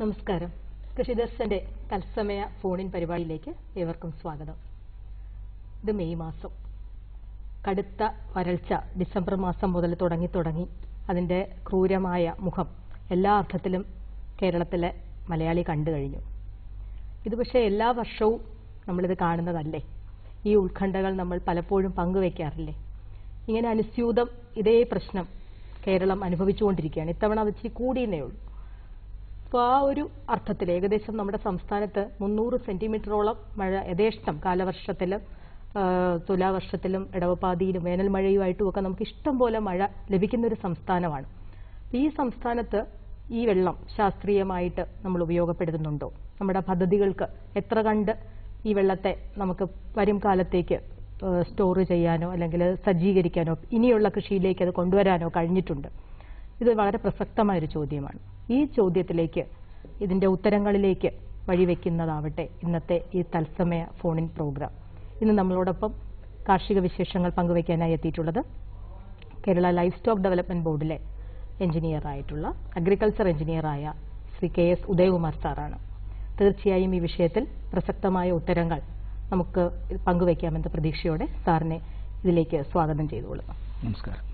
നമസ്കാരം. കൃഷിദർശന്റെ തത്സമയ ഫോണിൻ പരിപാടിയിലേക്ക് ഏവർക്കും സ്വാഗതം. ഇത് മെയ് മാസം. കടുത്ത വരൾച്ച ഡിസംബർ മാസം മുതൽ തുടങ്ങി അതിന്റെ ക്രൂരമായ മുഖം എല്ലാ അർത്ഥത്തിലും കേരളത്തിലെ മലയാളി കണ്ടു കഴിഞ്ഞു. ഇത് പക്ഷേ എല്ലാ വർഷവും നമ്മളിത് കാണുന്നതല്ലേ? ഈ ഉത്കണ്ഠകൾ നമ്മൾ പലപ്പോഴും പങ്കുവെക്കാറില്ലേ? ഇങ്ങനെ അനുസ്യൂതം ഇതേ പ്രശ്നം കേരളം അനുഭവിച്ചുകൊണ്ടിരിക്കുകയാണ്. ഇത്തവണ വെച്ച് കൂടിയെന്നേ ഉള്ളൂ. അപ്പോൾ ആ ഒരു അർത്ഥത്തിൽ ഏകദേശം നമ്മുടെ സംസ്ഥാനത്ത് 300 സെന്റിമീറ്ററോളം മഴ യഥേഷ്ടം കാലവർഷത്തിലും തുലാവർഷത്തിലും ഇടവപ്പാതിയിലും വേനൽ മഴയുമായിട്ടുമൊക്കെ നമുക്ക് ഇഷ്ടം പോലെ മഴ ലഭിക്കുന്ന ഒരു സംസ്ഥാനമാണ്. ഈ സംസ്ഥാനത്ത് ഈ വെള്ളം ശാസ്ത്രീയമായിട്ട് നമ്മൾ ഉപയോഗപ്പെടുത്തുന്നുണ്ടോ? നമ്മുടെ പദ്ധതികൾക്ക് എത്ര കണ്ട് ഈ വെള്ളത്തെ നമുക്ക് വരും കാലത്തേക്ക് സ്റ്റോർ ചെയ്യാനോ അല്ലെങ്കിൽ സജ്ജീകരിക്കാനോ ഇനിയുള്ള കൃഷിയിലേക്ക് അത് കൊണ്ടുവരാനോ കഴിഞ്ഞിട്ടുണ്ട്? ഇത് വളരെ പ്രസക്തമായൊരു ചോദ്യമാണ്. ഈ ചോദ്യത്തിലേക്ക് ഇതിന്റെ ഉത്തരങ്ങളിലേക്ക് വഴിവെക്കുന്നതാവട്ടെ ഇന്നത്തെ ഈ തത്സമയ ഫോണിൻ പ്രോഗ്രാം. ഇന്ന് നമ്മളോടൊപ്പം കാർഷിക വിശേഷങ്ങൾ പങ്കുവയ്ക്കാനായി എത്തിയിട്ടുള്ളത് കേരള ലൈഫ് സ്റ്റോക്ക് ഡെവലപ്മെന്റ് ബോർഡിലെ എഞ്ചിനീയറായിട്ടുള്ള അഗ്രികൾച്ചർ എഞ്ചിനീയറായ ശ്രീ KS ഉദയകുമാർ സാറാണ്. തീർച്ചയായും ഈ വിഷയത്തിൽ പ്രസക്തമായ ഉത്തരങ്ങൾ നമുക്ക് പങ്കുവയ്ക്കാമെന്ന പ്രതീക്ഷയോടെ സാറിനെ ഇതിലേക്ക് സ്വാഗതം ചെയ്തുകൊള്ളുന്നു. നമസ്കാരം.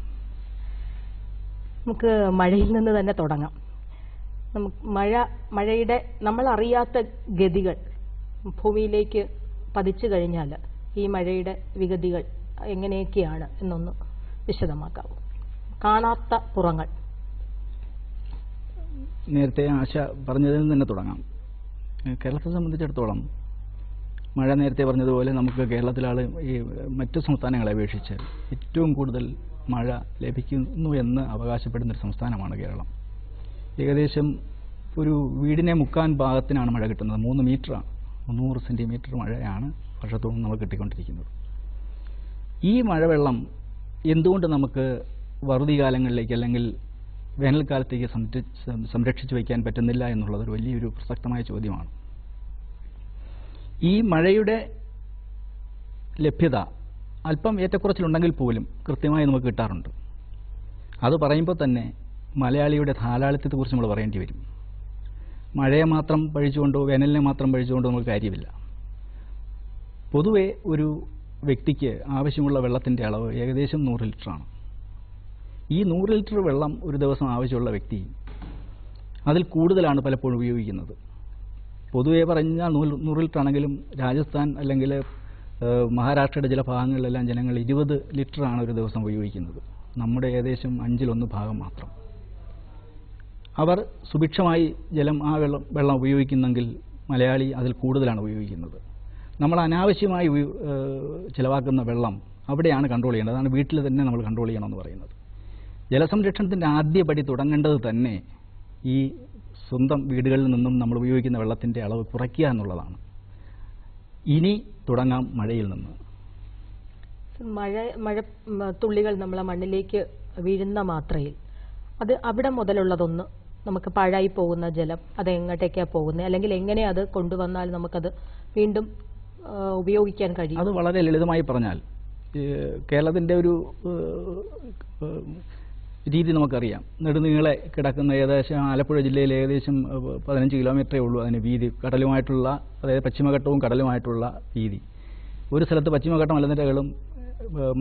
നമുക്ക് മഴയിൽ നിന്ന് തന്നെ തുടങ്ങാം. മഴയുടെ നമ്മൾ അറിയാത്ത ഗതികൾ ഭൂമിയിലേക്ക് പതിച്ചു കഴിഞ്ഞാൽ ഈ മഴയുടെ വിഗതികൾ എങ്ങനെയൊക്കെയാണ് എന്നൊന്ന് വിശദമാക്കാവൂ. കാണാത്ത പുറങ്ങൾ. നേരത്തെ ആശ പറഞ്ഞതിൽ തന്നെ തുടങ്ങാം. കേരളത്തെ സംബന്ധിച്ചിടത്തോളം മഴ നേരത്തെ പറഞ്ഞതുപോലെ നമുക്ക് കേരളത്തിലാണ് ഈ മറ്റു സംസ്ഥാനങ്ങളെ അപേക്ഷിച്ച് ഏറ്റവും കൂടുതൽ മഴ ലഭിക്കുന്നു എന്ന് അവകാശപ്പെടുന്നൊരു സംസ്ഥാനമാണ് കേരളം. ഏകദേശം ഒരു വീടിനെ മുക്കാൻ ഭാഗത്തിനാണ് മഴ കിട്ടുന്നത്. 3 മീറ്ററാണ്, 300 സെന്റിമീറ്റർ മഴയാണ് വർഷത്തോളം നമുക്ക് കിട്ടിക്കൊണ്ടിരിക്കുന്നത്. ഈ മഴവെള്ളം എന്തുകൊണ്ട് നമുക്ക് വറുതി കാലങ്ങളിലേക്ക് അല്ലെങ്കിൽ വേനൽക്കാലത്തേക്ക് സംരക്ഷിച്ചു വയ്ക്കാൻ പറ്റുന്നില്ല എന്നുള്ളത് ഒരു വലിയൊരു പ്രസക്തമായ ചോദ്യമാണ്. ഈ മഴയുടെ ലഭ്യത അല്പം ഏറ്റക്കുറച്ചിലുണ്ടെങ്കിൽ പോലും കൃത്യമായി നമുക്ക് കിട്ടാറുണ്ട്. അത് പറയുമ്പോൾ തന്നെ മലയാളിയുടെ ധാരാളിത്തത്തെക്കുറിച്ച് നമ്മൾ പറയേണ്ടി വരും. മഴയെ മാത്രം പഴിച്ചുകൊണ്ടോ വേനലിനെ മാത്രം പഴിച്ചുകൊണ്ടോ നമുക്ക് കാര്യമില്ല. പൊതുവെ ഒരു വ്യക്തിക്ക് ആവശ്യമുള്ള വെള്ളത്തിൻ്റെ അളവ് ഏകദേശം 100 ലിറ്ററാണ്. ഈ 100 ലിറ്റർ വെള്ളം ഒരു ദിവസം ആവശ്യമുള്ള വ്യക്തി അതിൽ കൂടുതലാണ് പലപ്പോഴും ഉപയോഗിക്കുന്നത്. പൊതുവെ പറഞ്ഞാൽ 100 ലിറ്റർ ആണെങ്കിലും രാജസ്ഥാൻ അല്ലെങ്കിൽ മഹാരാഷ്ട്രയുടെ ചില ഭാഗങ്ങളിലെല്ലാം ജനങ്ങൾ 20 ലിറ്ററാണ് ഒരു ദിവസം ഉപയോഗിക്കുന്നത്. നമ്മുടെ ഏകദേശം 1/5 ഭാഗം മാത്രം. അവർ സുഭിക്ഷമായി ആ വെള്ളം ഉപയോഗിക്കുന്നെങ്കിൽ മലയാളി അതിൽ കൂടുതലാണ് ഉപയോഗിക്കുന്നത്. നമ്മൾ അനാവശ്യമായി ചിലവാക്കുന്ന വെള്ളം അവിടെയാണ് കൺട്രോൾ ചെയ്യേണ്ടത്. അതാണ് വീട്ടിൽ തന്നെ നമ്മൾ കൺട്രോൾ ചെയ്യണമെന്ന് പറയുന്നത്. ജലസംരക്ഷണത്തിൻ്റെ ആദ്യപടി തുടങ്ങേണ്ടത് തന്നെ ഈ സ്വന്തം വീടുകളിൽ നിന്നും നമ്മൾ ഉപയോഗിക്കുന്ന വെള്ളത്തിൻ്റെ അളവ് കുറയ്ക്കുക എന്നുള്ളതാണ്. ഇനി തുടങ്ങാം മഴയിൽ നിന്ന്. മഴ തുള്ളികൾ നമ്മളെ മണ്ണിലേക്ക് വീഴുന്ന മാത്രയിൽ അത് അവിടെ മുതലുള്ളതൊന്ന് നമുക്ക് പാഴായി പോകുന്ന ജലം അത് എങ്ങോട്ടേക്കാണ് പോകുന്നത്, അല്ലെങ്കിൽ എങ്ങനെ അത് കൊണ്ടുവന്നാൽ നമുക്കത് വീണ്ടും ഉപയോഗിക്കാൻ കഴിയും? അത് വളരെ ലളിതമായി പറഞ്ഞാൽ കേരളത്തിൻ്റെ ഒരു രീതി നമുക്കറിയാം. നെടുനീളെ കിടക്കുന്ന ഏകദേശം ആലപ്പുഴ ജില്ലയിൽ ഏകദേശം 15 കിലോമീറ്ററേ ഉള്ളൂ അതിന് വീതി. കടലുമായിട്ടുള്ള, അതായത് പശ്ചിമഘട്ടവും കടലുമായിട്ടുള്ള വീതി. ഒരു സ്ഥലത്ത് പശ്ചിമഘട്ട മലനിരകളും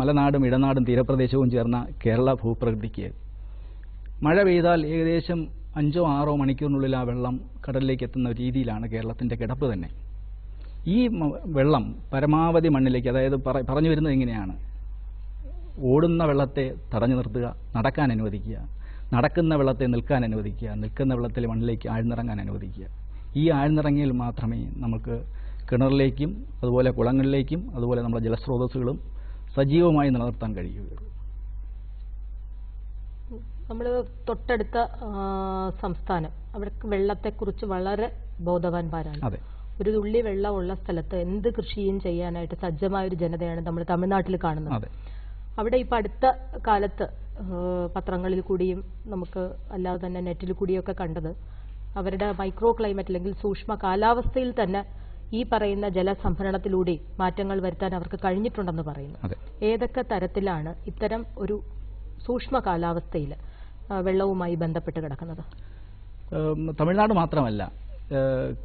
മലനാടും ഇടനാടും തീരപ്രദേശവും ചേർന്ന കേരള ഭൂപ്രകൃതിക്ക് മഴ പെയ്താൽ ഏകദേശം 5-6 മണിക്കൂറിനുള്ളിൽ ആ വെള്ളം കടലിലേക്ക് എത്തുന്ന രീതിയിലാണ് കേരളത്തിൻ്റെ കിടപ്പ് തന്നെ. ഈ വെള്ളം പരമാവധി മണ്ണിലേക്ക്, അതായത് പറഞ്ഞു വരുന്നത് എങ്ങനെയാണ്? ഓടുന്ന വെള്ളത്തെ തടഞ്ഞു നിർത്തുക, നടക്കാൻ അനുവദിക്കുക, നടക്കുന്ന വെള്ളത്തെ നിൽക്കാൻ അനുവദിക്കുക, നിൽക്കുന്ന വെള്ളത്തിൽ മണ്ണിലേക്ക് ആഴ്ന്നിറങ്ങാൻ അനുവദിക്കുക. ഈ ആഴ്ന്നിറങ്ങിയാൽ മാത്രമേ നമുക്ക് കിണറിലേക്കും അതുപോലെ കുളങ്ങളിലേക്കും അതുപോലെ നമ്മുടെ ജലസ്രോതസ്സുകളും സജീവമായി നിലനിർത്താൻ കഴിയുകയുള്ളൂ. നമ്മൾ തൊട്ടടുത്ത സംസ്ഥാനം അവർക്ക് വെള്ളത്തെക്കുറിച്ച് വളരെ ബോധവാന്മാരാണ്. അതെ. ഒരു തുള്ളി വെള്ളമുള്ള സ്ഥലത്ത് എന്ത് കൃഷിയും ചെയ്യാനായിട്ട് സജ്ജമായൊരു ജനതയാണ് നമ്മൾ തമിഴ്നാട്ടിൽ കാണുന്നത്. അവിടെ ഇപ്പം അടുത്ത കാലത്ത് പത്രങ്ങളിൽ കൂടിയും നമുക്ക് അല്ലാതെ തന്നെ നെറ്റിൽ കൂടിയൊക്കെ കണ്ടത് അവരുടെ മൈക്രോ ക്ലൈമറ്റ് അല്ലെങ്കിൽ സൂക്ഷ്മ കാലാവസ്ഥയിൽ തന്നെ ഈ പറയുന്ന ജലസംഭരണത്തിലൂടെ മാറ്റങ്ങൾ വരുത്താൻ അവർക്ക് കഴിഞ്ഞിട്ടുണ്ടെന്ന് പറയുന്നു. ഏതൊക്കെ തരത്തിലാണ് ഇത്തരം ഒരു സൂക്ഷ്മ കാലാവസ്ഥയിൽ വെള്ളവുമായി ബന്ധപ്പെട്ട് കിടക്കുന്നത്? തമിഴ്നാട് മാത്രമല്ല,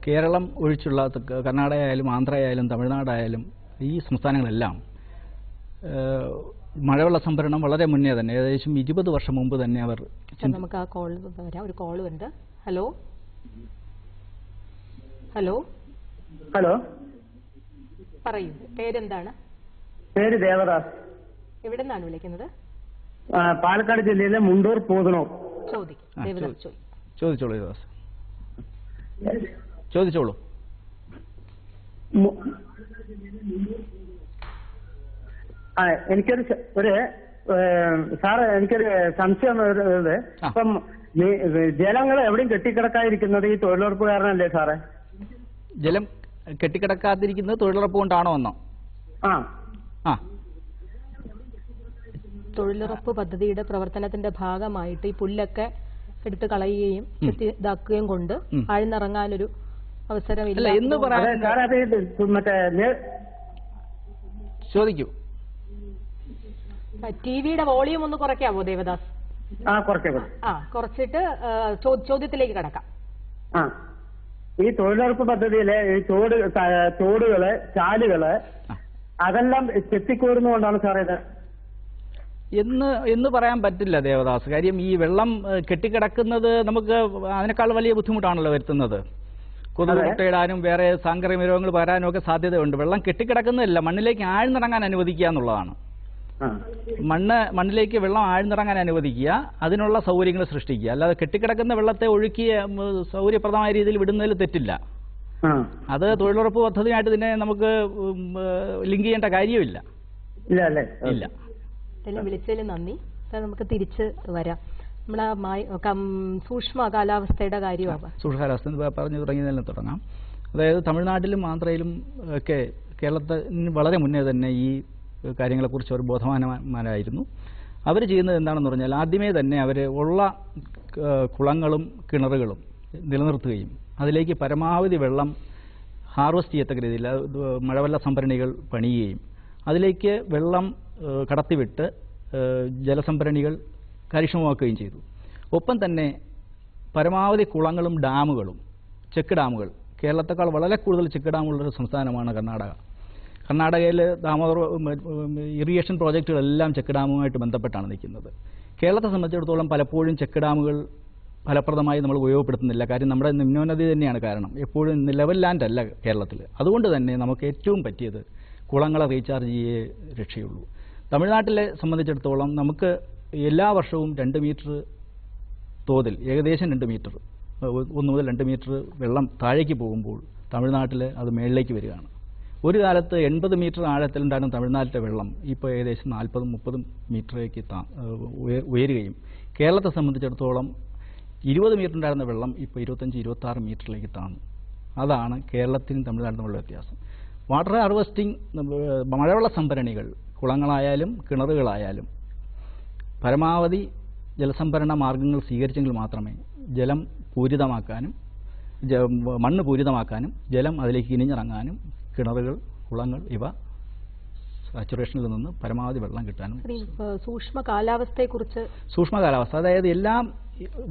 കേരളം ഒഴിച്ചുള്ള കർണാടക ആയാലും ആന്ധ്രയായാലും തമിഴ്നാടായാലും ഈ സംസ്ഥാനങ്ങളെല്ലാം മഴവെള്ള സംഭരണം വളരെ മുന്നേ തന്നെ ഏകദേശം 20 വർഷം മുമ്പ് തന്നെ അവർ. നമുക്ക് ആ കോൾ വരാം. ഒരു കോൾ ഉണ്ട്. ഹലോ ഹലോ ഹലോ, പറയൂ, പേരെന്താണ്? പേര് ദേവദാസ്. എവിടെ നിന്നാണ് വിളിക്കുന്നത്? പാലക്കാട് ജില്ലയിലെ മുണ്ടൂർ പൂതണൂർ. ചോദിക്കും ദേവദാസ്, ചോദിച്ചോളൂ ദേവദാസ്, ചോദിച്ചോളൂ. എനിക്കൊരു സാറ് എനിക്കൊരു സംശയം വരുന്നത്, ഇപ്പം ജലങ്ങൾ എവിടെയും കെട്ടിക്കിടക്കാതിരിക്കുന്നത് ഈ തൊഴിലുറപ്പ് കാരണമല്ലേ സാറേ? ജലം കെട്ടിക്കിടക്കാതിരിക്കുന്നത് തൊഴിലുറപ്പ് കൊണ്ടാണോ എന്നോ? ആ, തൊഴിലുറപ്പ് പദ്ധതിയുടെ പ്രവർത്തനത്തിന്റെ ഭാഗമായിട്ട് ഈ പുല്ലൊക്കെ എടുത്ത് കളയുകയും ഇതാക്കുകയും കൊണ്ട് ആഴ്ന്നിറങ്ങാനൊരു അവസരമില്ല എന്ന് പറയാൻ ചോദിക്കൂ. ടിവിയുടെ വോളിയം ഒന്ന് കുറയ്ക്കാവോ ദേവദാസ്? കുറച്ചിട്ട് ചോദ്യത്തിലേക്ക് കടക്കാം. ഈ തൊഴിലുറപ്പ് പദ്ധതിയിലെ ഈ തോടുകള് ചാലുകള് അതെല്ലാം ചെത്തിക്കോരുന്നതുകൊണ്ടാണ് സാറേ ഇത് എന്ന് പറയാൻ പറ്റില്ല ദേവദാസ്. കാര്യം ഈ വെള്ളം കെട്ടിക്കിടക്കുന്നത് നമുക്ക് അതിനേക്കാൾ വലിയ ബുദ്ധിമുട്ടാണല്ലോ വരുത്തുന്നത്. കൊതുക് മുട്ടയിടാനും വേറെ സാംക്രമിക രോഗങ്ങൾ വരാനും ഒക്കെ സാധ്യതയുണ്ട്. വെള്ളം കെട്ടിക്കിടക്കുന്നതല്ല, മണ്ണിലേക്ക് ആഴ്ന്നിറങ്ങാൻ അനുവദിക്കുക എന്നുള്ളതാണ്. മണ്ണിലേക്ക് വെള്ളം ആഴ്ന്നിറങ്ങാൻ അനുവദിക്കുക, അതിനുള്ള സൗകര്യങ്ങൾ സൃഷ്ടിക്കുക. അല്ലാതെ കെട്ടിക്കിടക്കുന്ന വെള്ളത്തെ ഒഴുക്കി സൗകര്യപ്രദമായ രീതിയിൽ വിടുന്നതിൽ തെറ്റില്ല. അത് തൊഴിലുറപ്പ് പദ്ധതിയായിട്ട് തന്നെ നമുക്ക് ലിങ്ക് ചെയ്യേണ്ട കാര്യമില്ല. ഇല്ല. വിളിച്ചതിൽ നന്ദി. നമുക്ക് തിരിച്ച് വരാം. നമ്മളെ സൂക്ഷ്മ കാലാവസ്ഥയുടെ കാര്യമാണ്. സൂക്ഷ്മ കാലാവസ്ഥ പറഞ്ഞു തുടങ്ങിയതിൽ തുടങ്ങാം. അതായത് തമിഴ്നാട്ടിലും ആന്ധ്രയിലും ഒക്കെ കേരളത്തിന് വളരെ മുന്നേ തന്നെ ഈ കാര്യങ്ങളെക്കുറിച്ച് അവർ ബോധവാന്മാരായിരുന്നു. അവർ ചെയ്യുന്നത് എന്താണെന്ന് പറഞ്ഞാൽ ആദ്യമേ തന്നെ അവർ ഉള്ള കുളങ്ങളും കിണറുകളും നിലനിർത്തുകയും അതിലേക്ക് പരമാവധി വെള്ളം ഹാർവസ്റ്റ് ചെയ്യത്തക്ക രീതിയിൽ മഴവെള്ള സംഭരണികൾ പണിയുകയും അതിലേക്ക് വെള്ളം കടത്തിവിട്ട് ജലസംഭരണികൾ കാര്യക്ഷമമാക്കുകയും ചെയ്തു. ഒപ്പം തന്നെ പരമാവധി കുളങ്ങളും ഡാമുകളും, ചെക്ക് ഡാമുകൾ, കേരളത്തെക്കാൾ വളരെ കൂടുതൽ ചെക്ക് ഡാമുള്ളൊരു സംസ്ഥാനമാണ് കർണാടക. കർണാടകയിൽ ദാമോദർ ഇറിഗേഷൻ പ്രോജക്റ്റുകളെല്ലാം ചെക്ക് ഡാമുമായിട്ട് ബന്ധപ്പെട്ടാണ് നിൽക്കുന്നത്. കേരളത്തെ സംബന്ധിച്ചിടത്തോളം പലപ്പോഴും ചെക്ക് ഡാമുകൾ ഫലപ്രദമായി നമ്മൾ ഉപയോഗപ്പെടുത്തുന്നില്ല. കാര്യം നമ്മുടെ നിമ്നോന്നതി തന്നെയാണ് കാരണം. എപ്പോഴും ലെവൽ ലാൻഡ് അല്ല കേരളത്തിൽ. അതുകൊണ്ട് തന്നെ നമുക്ക് ഏറ്റവും പറ്റിയത് കുളങ്ങളെ റീചാർജ് ചെയ്യേ രക്ഷയുള്ളൂ. തമിഴ്നാട്ടിലെ സംബന്ധിച്ചിടത്തോളം നമുക്ക് എല്ലാ വർഷവും 2 മീറ്റർ തോതിൽ, ഏകദേശം 2 മീറ്റർ, 1 മുതൽ 2 മീറ്റർ വെള്ളം താഴേക്ക് പോകുമ്പോൾ തമിഴ്നാട്ടിൽ അത് മേളിലേക്ക് വരികയാണ്. ഒരു കാലത്ത് 80 മീറ്റർ ആഴത്തിലുണ്ടായിരുന്ന തമിഴ്നാട്ടിലെ വെള്ളം ഇപ്പോൾ ഏകദേശം 40-30 മീറ്ററിലേക്ക് ഉയരുകയും കേരളത്തെ സംബന്ധിച്ചിടത്തോളം 20 മീറ്റർ ഉണ്ടായിരുന്ന വെള്ളം ഇപ്പോൾ 25-26 മീറ്ററിലേക്ക് താന്നു. അതാണ് കേരളത്തിനും തമിഴ്നാട്ടിനും തമ്മിലുള്ള വ്യത്യാസം. വാട്ടർ ഹാർവസ്റ്റിംഗ്, മഴവെള്ള സംഭരണികൾ, കുളങ്ങളായാലും കിണറുകളായാലും പരമാവധി ജലസംഭരണ മാർഗങ്ങൾ സ്വീകരിച്ചെങ്കിൽ മാത്രമേ ജലം പൂരിതമാക്കാനും മണ്ണ് പൂരിതമാക്കാനും ജലം അതിലേക്ക് ഇനിഞ്ഞിറങ്ങാനും കിണറുകൾ, കുളങ്ങൾ ഇവ സാച്ചുറേഷനിൽ നിന്ന് പരമാവധി വെള്ളം കിട്ടാനും. സൂക്ഷ്മ കാലാവസ്ഥയെക്കുറിച്ച്, സൂക്ഷ്മ കാലാവസ്ഥ അതായത് എല്ലാം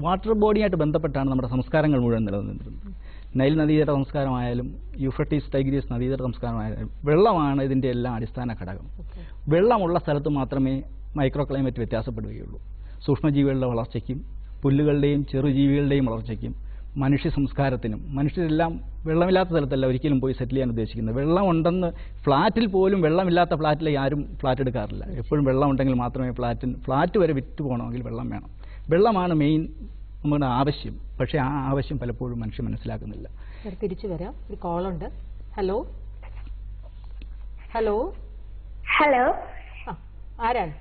വാട്ടർ ബോഡിയായിട്ട് ബന്ധപ്പെട്ടാണ് നമ്മുടെ സംസ്കാരങ്ങൾ മുഴുവൻ നിലനിന്നിരുന്നത്. നൈൽ നദീതട സംസ്കാരമായാലും യൂഫ്രട്ടീസ് ടൈഗ്രീസ് നദീതട സംസ്കാരമായാലും വെള്ളമാണ് ഇതിൻ്റെ എല്ലാം അടിസ്ഥാന ഘടകം. വെള്ളമുള്ള സ്ഥലത്ത് മാത്രമേ മൈക്രോ ക്ലൈമറ്റ് വ്യത്യാസപ്പെടുകയുള്ളൂ. സൂക്ഷ്മജീവികളുടെ വളർച്ചയ്ക്കും പുല്ലുകളുടെയും ചെറുജീവികളുടെയും വളർച്ചയ്ക്കും മനുഷ്യ സംസ്കാരത്തിനും. മനുഷ്യരെല്ലാം വെള്ളമില്ലാത്ത സ്ഥലത്തല്ല ഒരിക്കലും പോയി സെറ്റിൽ ചെയ്യാൻ ഉദ്ദേശിക്കുന്നത്. വെള്ളമുണ്ടെന്ന് ഫ്ലാറ്റിൽ പോലും, വെള്ളമില്ലാത്ത ഫ്ലാറ്റിലേക്ക് ആരും ഫ്ലാറ്റ് എടുക്കാറില്ല. എപ്പോഴും വെള്ളം ഉണ്ടെങ്കിൽ മാത്രമേ ഫ്ലാറ്റ് വരെ വിറ്റ് പോകണമെങ്കിൽ വെള്ളം വേണം. വെള്ളമാണ് മെയിൻ നമ്മുടെ ആവശ്യം. പക്ഷേ ആ ആവശ്യം പലപ്പോഴും മനുഷ്യൻ മനസ്സിലാക്കുന്നില്ല. തിരിച്ചു വരാം. ഒരു കോളുണ്ട്. ഹലോ ഹലോ ഹലോ, ആരാണ്?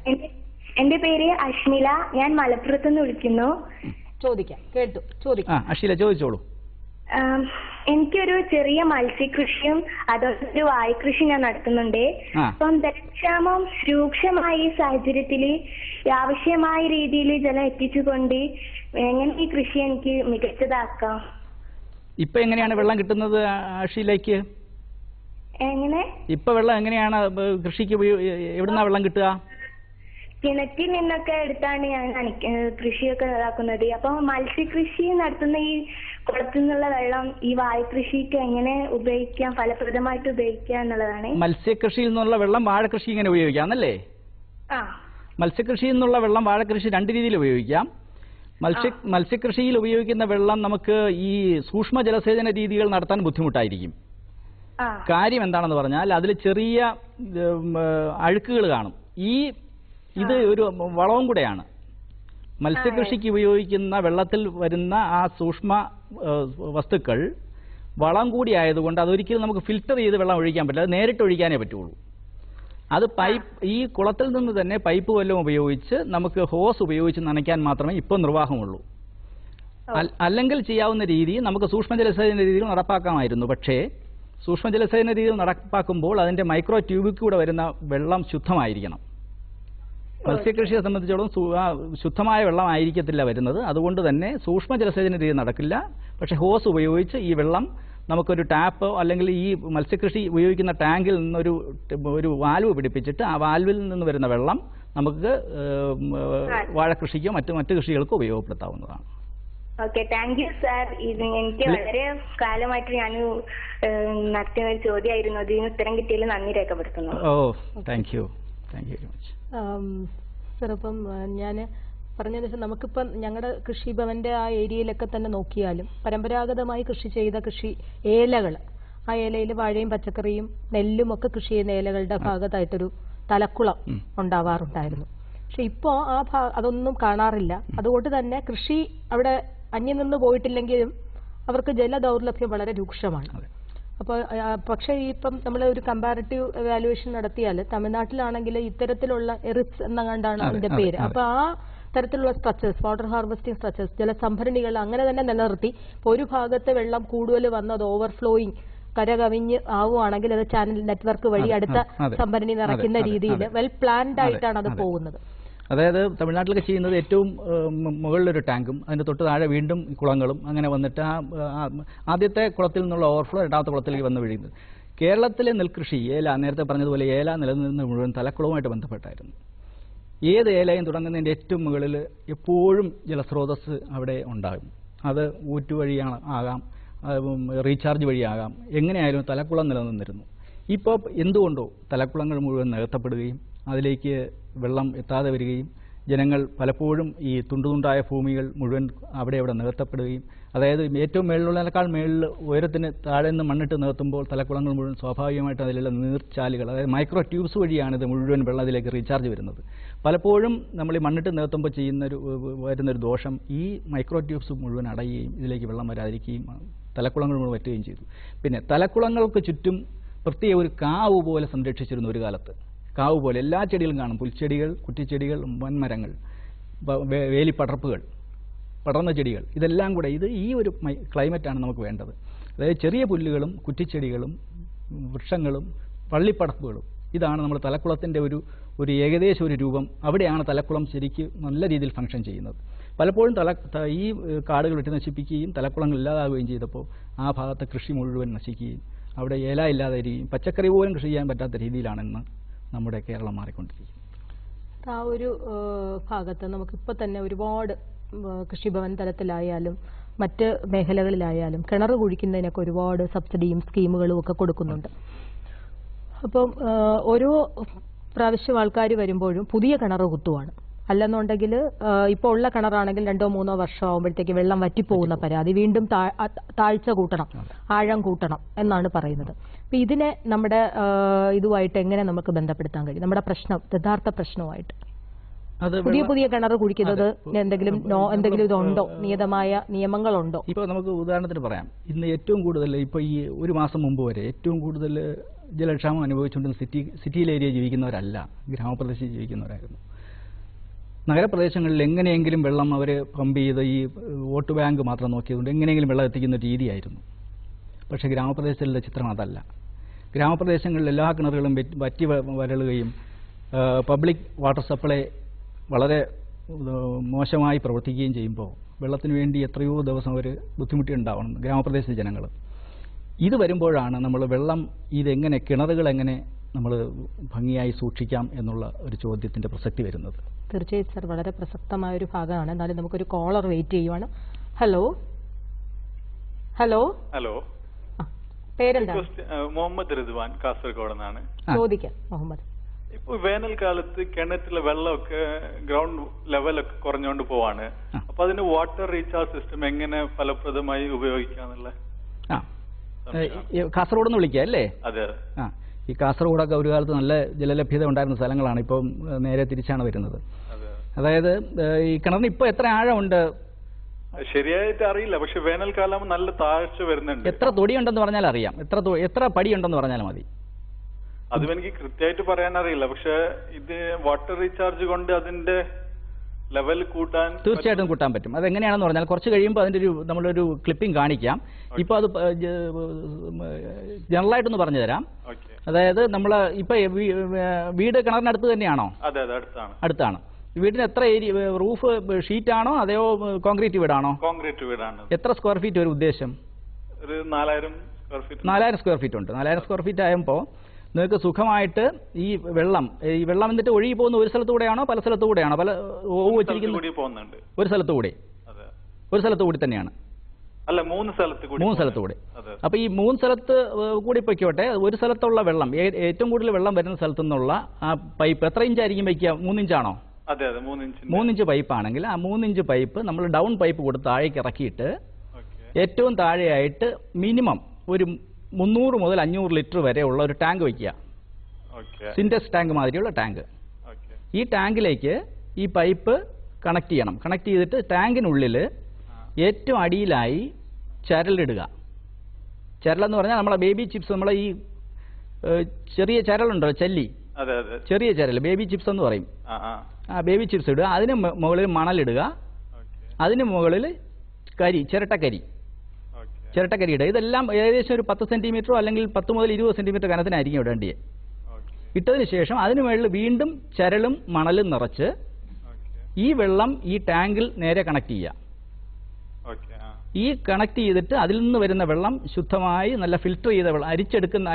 എന്റെ പേര് അഷ്മില. ഞാൻ മലപ്പുറത്ത് നിന്ന് വിളിക്കുന്നു. ചോദിക്കാം, കേട്ടു, ചോദിക്കാം. അഷ്മില ചോദിച്ചോളൂ. എനിക്കൊരു ചെറിയ മത്സ്യകൃഷിയും അതുപോലെ ഒരു വാഴകൃഷി ഞാൻ നടത്തുന്നുണ്ട്. അപ്പം ജലക്ഷാമം രൂക്ഷമായ ഈ സാഹചര്യത്തിൽ ആവശ്യമായ രീതിയിൽ ജലം എത്തിച്ചുകൊണ്ട് എങ്ങനെ ഈ കൃഷി എനിക്ക് മികച്ചതാക്കാം? ഇപ്പൊ എങ്ങനെയാണ് വെള്ളം കിട്ടുന്നത് അഷ്മിലയ്ക്ക്? എങ്ങനെ? ഇപ്പൊ വെള്ളം എങ്ങനെയാണ് കൃഷിക്ക് എവിടുന്നാ വെള്ളം കിട്ടുക? കിണറ്റിൽ നിന്നൊക്കെ എടുത്താണ് ഞാൻ കൃഷിയൊക്കെ ഇതാക്കുന്നത്. അപ്പൊ മത്സ്യകൃഷി നടത്തുന്ന ഈ കുളത്തിൽ നിന്നുള്ള വെള്ളം ഈ വാഴകൃഷിക്ക് എങ്ങനെ ഉപയോഗിക്കാം, ഫലപ്രദമായിട്ട് ഉപയോഗിക്കാം എന്നുള്ളതാണ്. മത്സ്യകൃഷിയിൽ നിന്നുള്ള വെള്ളം വാഴകൃഷി ഇങ്ങനെ ഉപയോഗിക്കാന്നല്ലേ? മത്സ്യകൃഷിയിൽ നിന്നുള്ള വെള്ളം വാഴകൃഷി രണ്ട് രീതിയിൽ ഉപയോഗിക്കാം. മത്സ്യകൃഷിയിൽ ഉപയോഗിക്കുന്ന വെള്ളം നമുക്ക് ഈ സൂക്ഷ്മ ജലസേചന രീതികൾ നടത്താൻ ബുദ്ധിമുട്ടായിരിക്കും. കാര്യം എന്താണെന്ന് പറഞ്ഞാൽ അതിൽ ചെറിയ അഴുക്കുകൾ കാണും. ഇത് ഒരു വളവും കൂടെയാണ്. മത്സ്യകൃഷിക്ക് ഉപയോഗിക്കുന്ന വെള്ളത്തിൽ വരുന്ന ആ സൂക്ഷ്മ വസ്തുക്കൾ വളം കൂടി ആയതുകൊണ്ട് അതൊരിക്കലും നമുക്ക് ഫിൽറ്റർ ചെയ്ത് വെള്ളം ഒഴിക്കാൻ പറ്റില്ല. അത് നേരിട്ട് ഒഴിക്കാനേ പറ്റുള്ളൂ. അത് ഈ കുളത്തിൽ നിന്ന് തന്നെ പൈപ്പ് വല്ലതും ഉപയോഗിച്ച് നമുക്ക് ഹോസ് ഉപയോഗിച്ച് നനയ്ക്കാൻ മാത്രമേ ഇപ്പോൾ നിർവാഹമുള്ളൂ. അല്ലെങ്കിൽ ചെയ്യാവുന്ന രീതി നമുക്ക് സൂക്ഷ്മജലസേചന രീതിയിൽ നടപ്പാക്കാമായിരുന്നു. പക്ഷേ സൂക്ഷ്മജലസേചന രീതിയിൽ നടപ്പാക്കുമ്പോൾ അതിൻ്റെ മൈക്രോ ട്യൂബിൽ കൂടെ വരുന്ന വെള്ളം ശുദ്ധമായിരിക്കണം. മത്സ്യകൃഷിയെ സംബന്ധിച്ചിടത്തോളം ശുദ്ധമായ വെള്ളമായിരിക്കത്തില്ല വരുന്നത്. അതുകൊണ്ട് തന്നെ സൂക്ഷ്മജലസേചന രീതി നടക്കില്ല. പക്ഷേ ഹോസ് ഉപയോഗിച്ച് ഈ വെള്ളം നമുക്കൊരു ടാപ്പ് അല്ലെങ്കിൽ ഈ മത്സ്യകൃഷി ഉപയോഗിക്കുന്ന ടാങ്കിൽ നിന്നൊരു വാൽവ് പിടിപ്പിച്ചിട്ട് ആ വാൽവിൽ നിന്ന് വരുന്ന വെള്ളം നമുക്ക് വാഴകൃഷിക്കോ മറ്റു കൃഷികൾക്കോ ഉപയോഗപ്പെടുത്താവുന്നതാണ്. Okay, thank you sir. ഇത് എനിക്ക് വളരെ കാലമായിട്ട് ഞാൻ നടത്തുന്ന ഒരു ചോദ്യമായിരുന്നു. ഇതിന് ഉത്തരം കിട്ടിയതിൽ നന്ദി രേഖപ്പെടുത്തുന്നു. Thank you very much sir. അപ്പം ഞാൻ പറഞ്ഞതെന്ന് വെച്ചാൽ നമുക്കിപ്പം ഞങ്ങളുടെ കൃഷിഭവന്റെ ആ ഏരിയയിലൊക്കെ തന്നെ നോക്കിയാലും പരമ്പരാഗതമായി കൃഷി ചെയ്ത ഏലകൾ, ആ ഏലയിൽ വാഴയും പച്ചക്കറിയും നെല്ലും ഒക്കെ കൃഷി ചെയ്യുന്ന ഏലകളുടെ ഭാഗത്തായിട്ടൊരു തലക്കുളം ഉണ്ടാവാറുണ്ടായിരുന്നു. പക്ഷെ ഇപ്പോൾ അതൊന്നും കാണാറില്ല. അതുകൊണ്ട് തന്നെ കൃഷി അവിടെ അന്യം നിന്ന് പോയിട്ടില്ലെങ്കിലും അവർക്ക് ജലദൗർലഭ്യം വളരെ രൂക്ഷമാണ്. അപ്പോൾ പക്ഷേ ഇപ്പം നമ്മൾ ഒരു കമ്പാരിറ്റീവ് വാല്യുവേഷൻ നടത്തിയാൽ തമിഴ്നാട്ടിലാണെങ്കിൽ ഇത്തരത്തിലുള്ള എറിസ് എന്നങ്ങാണ്ടാണ് അതിന്റെ പേര്. അപ്പോൾ ആ തരത്തിലുള്ള സ്ട്രക്ചേഴ്സ്, വാട്ടർ ഹാർവെസ്റ്റിംഗ് സ്ട്രക്ചേഴ്സ്, ജലസംഭരണികൾ അങ്ങനെ തന്നെ നിലനിർത്തി ഒരു ഭാഗത്തെ വെള്ളം കൂടുതൽ വന്നത് ഓവർഫ്ലോയിങ് കരകവിഞ്ഞ് ആവുകയാണെങ്കിൽ അത് ചാനൽ നെറ്റ്വർക്ക് വഴി അടുത്ത സംഭരണി നിറയ്ക്കുന്ന രീതിയിൽ വെൽ പ്ലാൻഡ് ആയിട്ടാണ് അത് പോകുന്നത്. അതായത് തമിഴ്നാട്ടിലൊക്കെ ചെയ്യുന്നത് ഏറ്റവും മുകളിലൊരു ടാങ്കും അതിൻ്റെ തൊട്ട് താഴെ വീണ്ടും കുളങ്ങളും അങ്ങനെ വന്നിട്ട് ആദ്യത്തെ കുളത്തിൽ നിന്നുള്ള ഓവർഫ്ലോ രണ്ടാമത്തെ കുളത്തിലേക്ക് വന്ന് വീഴുന്നത്. കേരളത്തിലെ നെൽകൃഷി നേരത്തെ പറഞ്ഞതുപോലെ ഏല നിലനിന്ന് മുഴുവൻ തലക്കുളവുമായിട്ട് ബന്ധപ്പെട്ടായിരുന്നു. ഏത് ഏലയും തുടങ്ങുന്നതിൻ്റെ ഏറ്റവും മുകളിൽ എപ്പോഴും ജലസ്രോതസ് അവിടെ ഉണ്ടാകും. അത് ഊറ്റുവഴിയാണ് ആകാം, റീചാർജ് വഴിയാകാം, എങ്ങനെയായാലും തലക്കുളം നിലനിന്നിരുന്നു. ഇപ്പോൾ എന്തുകൊണ്ടോ തലക്കുളങ്ങൾ മുഴുവൻ നികത്തപ്പെടുകയും അതിലേക്ക് വെള്ളം എത്താതെ വരികയും ജനങ്ങൾ പലപ്പോഴും ഈ തുണ്ടുതുണ്ടായ ഭൂമികൾ മുഴുവൻ അവിടെ നികത്തപ്പെടുകയും, അതായത് ഏറ്റവും മേളിലുള്ളതിനേക്കാൾ മേളിൽ ഉയരത്തിന് താഴെ നിന്ന് മണ്ണിട്ട് നികത്തുമ്പോൾ തലക്കുളങ്ങൾ മുഴുവൻ സ്വാഭാവികമായിട്ട് അതിലുള്ള നീർച്ചാലുകൾ, അതായത് മൈക്രോ ട്യൂബ്സ് വഴിയാണ് ഇത് മുഴുവൻ വെള്ളത്തിലേക്ക് റീചാർജ് വരുന്നത്. പലപ്പോഴും നമ്മൾ ഈ മണ്ണിട്ട് നികത്തുമ്പോൾ വരുന്നൊരു ദോഷം ഈ മൈക്രോ ട്യൂബ്സ് മുഴുവൻ അടയുകയും ഇതിലേക്ക് വെള്ളം വരാതിരിക്കുകയും തലക്കുളങ്ങൾ മുഴുവൻ വറ്റുകയും ചെയ്തു. പിന്നെ തലക്കുളങ്ങൾക്ക് ചുറ്റും പ്രത്യേക ഒരു കാവ് പോലെ സംരക്ഷിച്ചിരുന്നു ഒരു കാലത്ത്. കാവ് പോലെ എല്ലാ ചെടികളും കാണും, പുൽച്ചെടികൾ, കുറ്റിച്ചെടികൾ, വൻമരങ്ങൾ, വേലിപ്പടർപ്പുകൾ, പടർന്ന ചെടികൾ, ഇതെല്ലാം കൂടെ ഈ ഒരു ക്ലൈമറ്റാണ് നമുക്ക് വേണ്ടത്. അതായത് ചെറിയ പുല്ലുകളും കുറ്റിച്ചെടികളും വൃക്ഷങ്ങളും പള്ളിപ്പടർപ്പുകളും, ഇതാണ് നമ്മൾ തലക്കുളത്തിൻ്റെ ഒരു ഏകദേശം ഒരു രൂപം. അവിടെയാണ് തലക്കുളം ശരിക്ക് നല്ല രീതിയിൽ ഫംഗ്ഷൻ ചെയ്യുന്നത്. പലപ്പോഴും ഈ കാടുകൾ വെട്ടി നശിപ്പിക്കുകയും തലക്കുളങ്ങൾ ഇല്ലാതാവുകയും ചെയ്തപ്പോൾ ആ ഭാഗത്തെ കൃഷി മുഴുവൻ നശിക്കുകയും അവിടെ ഏല ഇല്ലാതെ വരികയും പച്ചക്കറി പോലും കൃഷി ചെയ്യാൻ പറ്റാത്ത രീതിയിലാണെന്ന് നമ്മുടെ കേരളം മാറിക്കൊണ്ടിരിക്കുന്നത്. ആ ഒരു ഭാഗത്ത് നമുക്കിപ്പോൾ തന്നെ ഒരുപാട് കൃഷിഭവൻ തലത്തിലായാലും മറ്റ് മേഖലകളിലായാലും കിണർ കുഴിക്കുന്നതിനൊക്കെ ഒരുപാട് സബ്സിഡിയും സ്കീമുകളും ഒക്കെ കൊടുക്കുന്നുണ്ട്. അപ്പം ഓരോ പ്രാവശ്യം ആൾക്കാർ വരുമ്പോഴും പുതിയ കിണർ കുത്തുവാണ്. അല്ലെന്നുണ്ടെങ്കിൽ ഇപ്പോൾ ഉള്ള കിണറാണെങ്കിൽ 2-3 വർഷം ആകുമ്പോഴത്തേക്ക് വെള്ളം വറ്റിപ്പോകുന്ന പരാതി, വീണ്ടും താഴ്ച കൂട്ടണം, ആഴം കൂട്ടണം എന്നാണ് പറയുന്നത്. അപ്പം ഇതിനെ നമ്മുടെ ഇതുമായിട്ട് എങ്ങനെ നമുക്ക് ബന്ധപ്പെടുത്താൻ കഴിയും? നമ്മുടെ യഥാർത്ഥ പ്രശ്നവുമായിട്ട് പുതിയ കിണർ കുഴിക്കുന്നത് എന്തെങ്കിലും ഇതുണ്ടോ, നിയതമായ നിയമങ്ങളുണ്ടോ? ഇപ്പോൾ നമുക്ക് ഉദാഹരണത്തിന് പറയാം, ഇന്ന് ഏറ്റവും കൂടുതൽ ഇപ്പോൾ ഈ ഒരു മാസം മുമ്പ് വരെ ഏറ്റവും കൂടുതൽ ജലക്ഷാമം അനുഭവിച്ചുകൊണ്ടിരുന്ന സിറ്റിയിലെ ഏരിയ ജീവിക്കുന്നവരല്ല, ഗ്രാമപ്രദേശത്ത് ജീവിക്കുന്നവരായിരുന്നു. നഗരപ്രദേശങ്ങളിൽ എങ്ങനെയെങ്കിലും വെള്ളം അവർ പമ്പ് ചെയ്ത് ഈ വോട്ട് ബാങ്ക് മാത്രം നോക്കിയതുകൊണ്ട് എങ്ങനെയെങ്കിലും വെള്ളം എത്തിക്കുന്ന രീതിയായിരുന്നു. പക്ഷേ ഗ്രാമപ്രദേശത്തിലുള്ള ചിത്രം അതല്ല. ഗ്രാമപ്രദേശങ്ങളിൽ എല്ലാ കിണറുകളും വറ്റി വരളുകയും പബ്ലിക് വാട്ടർ സപ്ലൈ വളരെ മോശമായി പ്രവർത്തിക്കുകയും ചെയ്യുമ്പോൾ വെള്ളത്തിന് വേണ്ടി എത്രയോ ദിവസം അവർ ബുദ്ധിമുട്ടിയുണ്ടാവണം ഗ്രാമപ്രദേശത്തെ ജനങ്ങൾ. ഇത് വരുമ്പോഴാണ് നമ്മൾ വെള്ളം കിണറുകൾ എങ്ങനെ നമ്മൾ ഭംഗിയായി സൂക്ഷിക്കാം എന്നുള്ള ഒരു ചോദ്യത്തിൻ്റെ പ്രസക്തി വരുന്നത്. തീർച്ചയായും സർ, വളരെ പ്രസക്തമായ ഒരു ഭാഗമാണ്. എന്നാലും നമുക്കൊരു കോളർ വെയിറ്റ് ചെയ്യുവാണ്. ഹലോ ഹലോ ഹലോ, പേരെന്താണ്? മുഹമ്മദ് റിദ്വാൻ, കാസർഗോഡ് നിന്നാണ്. ചോദിക്കാം മുഹമ്മദ്. ഇപ്പൊ വേനൽക്കാലത്ത് കിണറ്റിലെ വെള്ളമൊക്കെ ഗ്രൗണ്ട് ലെവലൊക്കെ കുറഞ്ഞുകൊണ്ട് പോവാണ്. അപ്പൊ അതിന് വാട്ടർ റീചാർജ് സിസ്റ്റം എങ്ങനെ ഫലപ്രദമായി ഉപയോഗിക്കാന്നുള്ള കാസർഗോഡ് നിന്ന് വിളിക്കുക അല്ലേ? അതെ. ഈ കാസർഗോഡൊക്കെ ഒരു കാലത്ത് നല്ല ജലലഭ്യത ഉണ്ടായിരുന്ന സ്ഥലങ്ങളാണ്. ഇപ്പം നേരെ തിരിച്ചാണ് വരുന്നത്. അതായത് ഈ കിണറിന് ഇപ്പൊ എത്ര ആഴമുണ്ട് ശരിയായിട്ട് അറിയില്ല, പക്ഷെ വേനൽക്കാലം നല്ല താഴ്ച വരുന്നുണ്ട്. എത്ര തൊടിയുണ്ടെന്ന് പറഞ്ഞാൽ അറിയാം, എത്ര പടിയുണ്ടെന്ന് പറഞ്ഞാൽ മതി. അതും എനിക്ക് കൃത്യമായിട്ട് പറയാൻ അറിയില്ല, പക്ഷെ ഇത് വാട്ടർ റീചാർജ് കൊണ്ട് അതിന്റെ ലെവൽ കൂട്ടാൻ തീർച്ചയായിട്ടും കൂട്ടാൻ പറ്റും. അതെങ്ങനെയാണെന്ന് പറഞ്ഞാൽ കുറച്ച് കഴിയുമ്പോൾ അതിന്റെ നമ്മളൊരു ക്ലിപ്പിംഗ് കാണിക്കാം. ഇപ്പൊ അത് ജനറലായിട്ടൊന്ന് പറഞ്ഞു തരാം. അതായത് നമ്മൾ ഇപ്പൊ വീട് കിണറിനടുത്ത് തന്നെയാണോ? അതെ അതെ, അടുത്താണ്. അടുത്താണ്. വീടിന് എത്ര ഏരിയ, റൂഫ് ഷീറ്റ് ആണോ അതെയോ കോൺക്രീറ്റ് വീടാണോ? കോൺക്രീറ്റ് വീടാണ്. എത്ര സ്ക്വയർ ഫീറ്റ് ഒരു ഉദ്ദേശം? ഒരു 4000 സ്ക്വയർ ഫീറ്റ്. 4000 സ്ക്വയർ ഫീറ്റ് ഉണ്ട്. 4000 സ്ക്വയർ ഫീറ്റ് ആകുമ്പോൾ നിങ്ങൾക്ക് സുഖമായിട്ട് ഈ വെള്ളം എന്നിട്ട് ഒഴുകി പോകുന്ന ഒരു സ്ഥലത്തുകൂടെയാണോ പല സ്ഥലത്തുകൂടെയാണോ? പല വെച്ചിരിക്കുന്നത് ഒരു സ്ഥലത്തുകൂടി, ഒരു സ്ഥലത്തുകൂടി തന്നെയാണ്. അല്ല, 3 സ്ഥലത്തുകൂടി. അപ്പൊ ഈ 3 സ്ഥലത്ത് കൂടി പൊയ്ക്കോട്ടെ. ഒരു സ്ഥലത്തുള്ള വെള്ളം, ഏറ്റവും കൂടുതൽ വെള്ളം വരുന്ന സ്ഥലത്തു നിന്നുള്ള ആ പൈപ്പ് എത്ര ഇഞ്ചായിരിക്കും വയ്ക്കുക? 3 ഇഞ്ചാണോ? അതെ അതെ, 3 ഇഞ്ച്. 3 ഇഞ്ച് പൈപ്പാണെങ്കിൽ ആ 3 ഇഞ്ച് പൈപ്പ് നമ്മൾ ഡൗൺ പൈപ്പ് കൊടുത്ത് താഴേക്ക് ഇറക്കിയിട്ട് ഏറ്റവും താഴെയായിട്ട് മിനിമം ഒരു 300 മുതൽ 500 ലിറ്റർ വരെ ഉള്ള ഒരു ടാങ്ക് വയ്ക്കുക. സിൻറ്റെക്സ് ടാങ്ക് മാതിരിയുള്ള ടാങ്ക്. ഈ ടാങ്കിലേക്ക് ഈ പൈപ്പ് കണക്ട് ചെയ്യണം. കണക്ട് ചെയ്തിട്ട് ടാങ്കിനുള്ളിൽ ഏറ്റവും അടിയിലായി ചരലിടുക. ചരലെന്ന് പറഞ്ഞാൽ നമ്മളെ ബേബി ചിപ്സ്, നമ്മളെ ഈ ചെറിയ ചരലുണ്ടോ, ചെല്ലി, ചെറിയ ചരൽ, ബേബി ചിപ്സ് എന്ന് പറയും. ആ ബേബി ചിപ്സ് ഇടുക. അതിന് മുകളിൽ മണലിടുക. അതിന് മുകളിൽ ചിരട്ടക്കരി ഇടുക. ഇതെല്ലാം ഏകദേശം ഒരു 10 സെന്റിമീറ്ററോ അല്ലെങ്കിൽ 10 മുതൽ 20 സെന്റിമീറ്റർ കനത്തിനായിരിക്കും ഇടേണ്ടത്. ഇട്ടതിന് ശേഷം അതിന് മുകളിൽ വീണ്ടും ചരലും മണലും നിറച്ച് ഈ വെള്ളം ഈ ടാങ്കിൽ നേരെ കണക്ട് ചെയ്യുക. ഈ കണക്ട് ചെയ്തിട്ട് അതിൽ നിന്ന് വരുന്ന വെള്ളം ശുദ്ധമായി നല്ല ഫിൽറ്റർ ചെയ്ത വെള്ളം,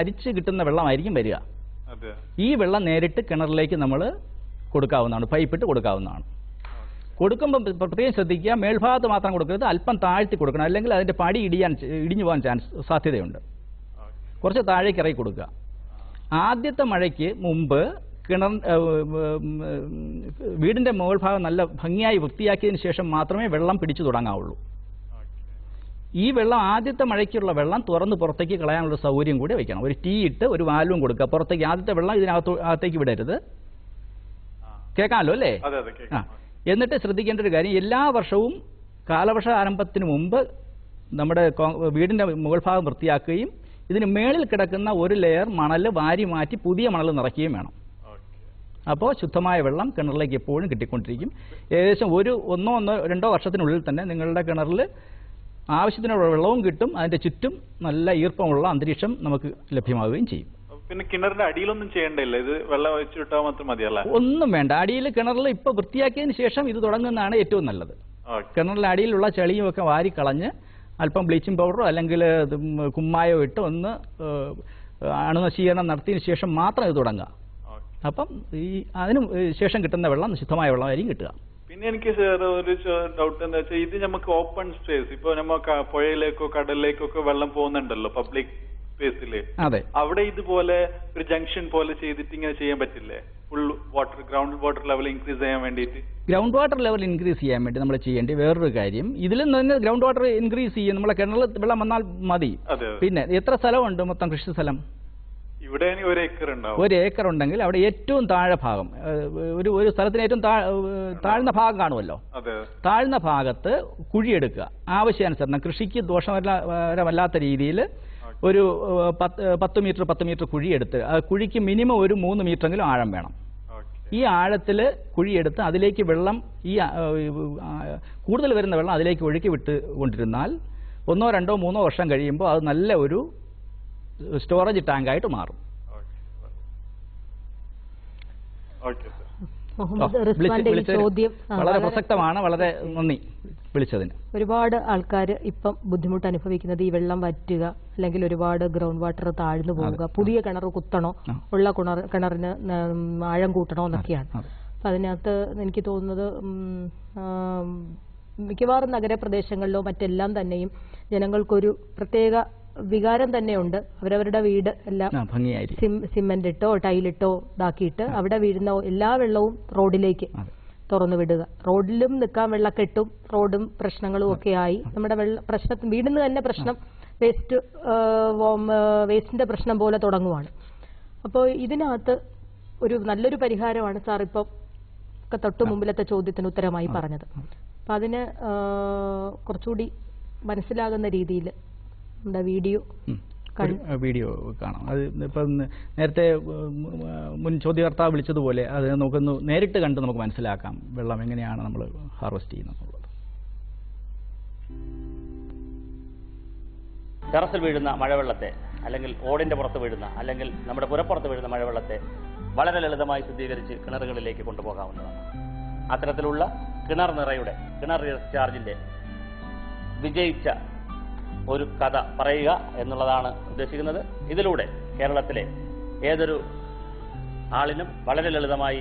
അരിച്ച് കിട്ടുന്ന വെള്ളമായിരിക്കും വരിക. ഈ വെള്ളം നേരിട്ട് കിണറിലേക്ക് നമ്മൾ കൊടുക്കാവുന്നതാണ്, പൈപ്പിട്ട് കൊടുക്കാവുന്നതാണ്. കൊടുക്കുമ്പോൾ പ്രത്യേകം ശ്രദ്ധിക്കുക, മേൽഭാഗത്ത് മാത്രം കൊടുക്കരുത്, അല്പം താഴ്ത്തി കൊടുക്കണം, അല്ലെങ്കിൽ അതിൻ്റെ പടി ഇടിഞ്ഞു പോകാൻ സാധ്യതയുണ്ട്. കുറച്ച് താഴേക്ക് ഇറക്കി കൊടുക്കുക. ആദ്യത്തെ മഴയ്ക്ക് മുമ്പ് വീടിൻ്റെ മുകൾ ഭാഗം നല്ല ഭംഗിയായി വൃത്തിയാക്കിയതിന് ശേഷം മാത്രമേ വെള്ളം പിടിച്ചു തുടങ്ങാവുള്ളൂ. ഈ വെള്ളം ആദ്യത്തെ മഴയ്ക്കുള്ള വെള്ളം തുറന്ന് പുറത്തേക്ക് കളയാനുള്ള സൗകര്യം കൂടി വയ്ക്കണം. ഒരു ടീ ഇട്ട് ഒരു വാൽവും കൊടുക്കുക പുറത്തേക്ക്. ആദ്യത്തെ വെള്ളം ഇതിനകത്തേക്ക് വിടരുത്. കേൾക്കാമല്ലോ അല്ലേ? എന്നിട്ട് ശ്രദ്ധിക്കേണ്ട ഒരു കാര്യം, എല്ലാ വർഷവും കാലവർഷ ആരംഭത്തിന് മുമ്പ് നമ്മുടെ വീടിൻ്റെ മുകൾ ഭാഗം വൃത്തിയാക്കുകയും ഇതിന് മേളിൽ കിടക്കുന്ന ഒരു ലെയർ മണൽ വാരി മാറ്റി പുതിയ മണൽ നിറയ്ക്കുകയും വേണം. അപ്പോൾ ശുദ്ധമായ വെള്ളം കിണറിലേക്ക് എപ്പോഴും കിട്ടിക്കൊണ്ടിരിക്കും. ഏകദേശം 1-2 വർഷത്തിനുള്ളിൽ തന്നെ നിങ്ങളുടെ കിണറിൽ ആവശ്യത്തിനുള്ള വെള്ളവും കിട്ടും. അതിൻ്റെ ചുറ്റും നല്ല ഈർപ്പമുള്ള അന്തരീക്ഷം നമുക്ക് ലഭ്യമാവുകയും ചെയ്യും. പിന്നെ കിണറിന്റെ അടിയിലൊന്നും ചെയ്യേണ്ടല്ല, ഇത് വെള്ളം ഒഴിച്ചിട്ടാൽ മാത്രം മതിയല്ല? ഒന്നും വേണ്ട. അടിയിൽ കിണറിൽ ഇപ്പോൾ വൃത്തിയാക്കിയതിന് ശേഷം ഇത് തുടങ്ങുന്നതാണ് ഏറ്റവും നല്ലത്. കിണറിലെ അടിയിലുള്ള ചെളിയും ഒക്കെ വാരിക്കളഞ്ഞ് അല്പം ബ്ലീച്ചിങ് പൗഡറോ അല്ലെങ്കിൽ കുമ്മായോ ഇട്ട് ഒന്ന് അണുനശീകരണം നടത്തിയതിന് ശേഷം മാത്രം ഇത് തുടങ്ങുക. അപ്പം അതിന് ശേഷം കിട്ടുന്ന വെള്ളം ശുദ്ധമായ വെള്ളമായിരിക്കും കിട്ടുക. പിന്നെ എനിക്ക് ഒരു ഡൗട്ട് എന്താ വെച്ചാൽ, ഇത് നമുക്ക് ഓപ്പൺ സ്പേസ്, ഇപ്പൊ നമുക്ക് പുഴയിലേക്കോ കടലിലേക്കോ ഒക്കെ വെള്ളം പോകുന്നുണ്ടല്ലോ പബ്ലിക് സ്പേസില്, അവിടെ ഇതുപോലെ ഒരു ജംഗ്ഷൻ പോലെ ചെയ്തിട്ട് ഇങ്ങനെ ചെയ്യാൻ പറ്റില്ലേ? Full water, ground water level increase ചെയ്യാൻ വേണ്ടിയിട്ട്. ഗ്രൗണ്ട് വാട്ടർ ലെവൽ ഇൻക്രീസ് ചെയ്യാൻ വേണ്ടി നമ്മൾ ചെയ്യേണ്ടി വേറൊരു കാര്യം, ഇതിൽ തന്നെ ഗ്രൗണ്ട് വാട്ടർ ഇൻക്രീസ് ചെയ്യും. നമ്മളെ കിണറിൽ വെള്ളം വന്നാൽ മതി. പിന്നെ എത്ര സ്ഥലമുണ്ട് മൊത്തം കൃഷി സ്ഥലം? ഇവിടെ 1 ഏക്കർ ഉണ്ടാവും. 1 ഏക്കർ ഉണ്ടെങ്കിൽ അവിടെ ഏറ്റവും താഴെ ഭാഗം, ഒരു സ്ഥലത്തിന് ഏറ്റവും താഴ്ന്ന ഭാഗം കാണുമല്ലോ, താഴ്ന്ന ഭാഗത്ത് കുഴിയെടുക്കുക. ആവശ്യാനുസരണം കൃഷിക്ക് ദോഷകരമല്ലാത്ത രീതിയിൽ ഒരു 10 മീറ്റർ കുഴിയെടുത്ത്, ആ കുഴിക്ക് മിനിമം ഒരു 3 മീറ്ററെങ്കിലും ആഴം വേണം. ഈ ആഴത്തിൽ കുഴിയെടുത്ത് അതിലേക്ക് വെള്ളം, ഈ കൂടുതൽ വരുന്ന വെള്ളം അതിലേക്ക് ഒഴുക്കി വിട്ട് കൊണ്ടിരുന്നാൽ 1, 2, 3 വർഷം കഴിയുമ്പോൾ അത് നല്ല ഒരു സ്റ്റോറേജ് ടാങ്കായിട്ട് മാറും. വളരെ പ്രസക്തമാണ്. വളരെ നന്ദി വിളിച്ചതിന്. ഒരുപാട് ആൾക്കാർ ഇപ്പം ബുദ്ധിമുട്ട് അനുഭവിക്കുന്നത് ഈ വെള്ളം വറ്റുക, അല്ലെങ്കിൽ ഒരുപാട് ഗ്രൗണ്ട് വാട്ടർ താഴ്ന്നു പോവുക, പുതിയ കിണർ കുത്തണോ, ഉള്ള കിണറിന് ആഴം കൂട്ടണോ എന്നൊക്കെയാണ്. അപ്പം അതിനകത്ത് എനിക്ക് തോന്നുന്നത് മിക്കവാറും നഗരപ്രദേശങ്ങളിലോ മറ്റെല്ലാം തന്നെയും ജനങ്ങൾക്കൊരു പ്രത്യേക വികാരം തന്നെയുണ്ട്. അവരവരുടെ വീട് എല്ലാം സിമെന്റ് ഇട്ടോ ടൈലിട്ടോ ഇതാക്കിയിട്ട് അവിടെ വീഴുന്ന എല്ലാ വെള്ളവും റോഡിലേക്ക് തുറന്നു വിടുക. റോഡിലും നിൽക്കാൻ വെള്ളക്കെട്ടും റോഡും പ്രശ്നങ്ങളും ഒക്കെ ആയി നമ്മുടെ വീടിന് തന്നെ പ്രശ്നം, വേസ്റ്റിന്റെ പ്രശ്നം പോലെ തുടങ്ങുവാണ്. അപ്പോൾ ഇതിനകത്ത് ഒരു നല്ലൊരു പരിഹാരമാണ് സാർ ഇപ്പം തൊട്ടു മുമ്പിലത്തെ ചോദ്യത്തിന് ഉത്തരമായി പറഞ്ഞത്. അപ്പം അതിന് കുറച്ചുകൂടി മനസ്സിലാകുന്ന രീതിയിൽ നമ്മുടെ വീഡിയോ കാണാം. അത് ഇപ്പം നേരത്തെ മുൻ ചോദ്യകർത്താവ് വിളിച്ചതുപോലെ അത് നമുക്കൊന്ന് നേരിട്ട് കണ്ട് നമുക്ക് മനസ്സിലാക്കാം വെള്ളം എങ്ങനെയാണ് നമ്മൾ ഹാർവെസ്റ്റ് ചെയ്യുന്നത്. ടെറസിൽ വീഴുന്ന മഴവെള്ളത്തെ, അല്ലെങ്കിൽ ഓടിന്റെ പുറത്ത് വീഴുന്ന, അല്ലെങ്കിൽ നമ്മുടെ പുരപ്പുറത്ത് വീഴുന്ന മഴവെള്ളത്തെ വളരെ ലളിതമായി ശുദ്ധീകരിച്ച് കിണറുകളിലേക്ക് കൊണ്ടുപോകാവുന്നതാണ്. അത്തരത്തിലുള്ള കിണർ റീചാർജിന്റെ വിജയിച്ച ഒരു കഥ പറയുക എന്നുള്ളതാണ് ഉദ്ദേശിക്കുന്നത്. ഇതിലൂടെ കേരളത്തിലെ ഏതൊരു ആളിനും വളരെ ലളിതമായി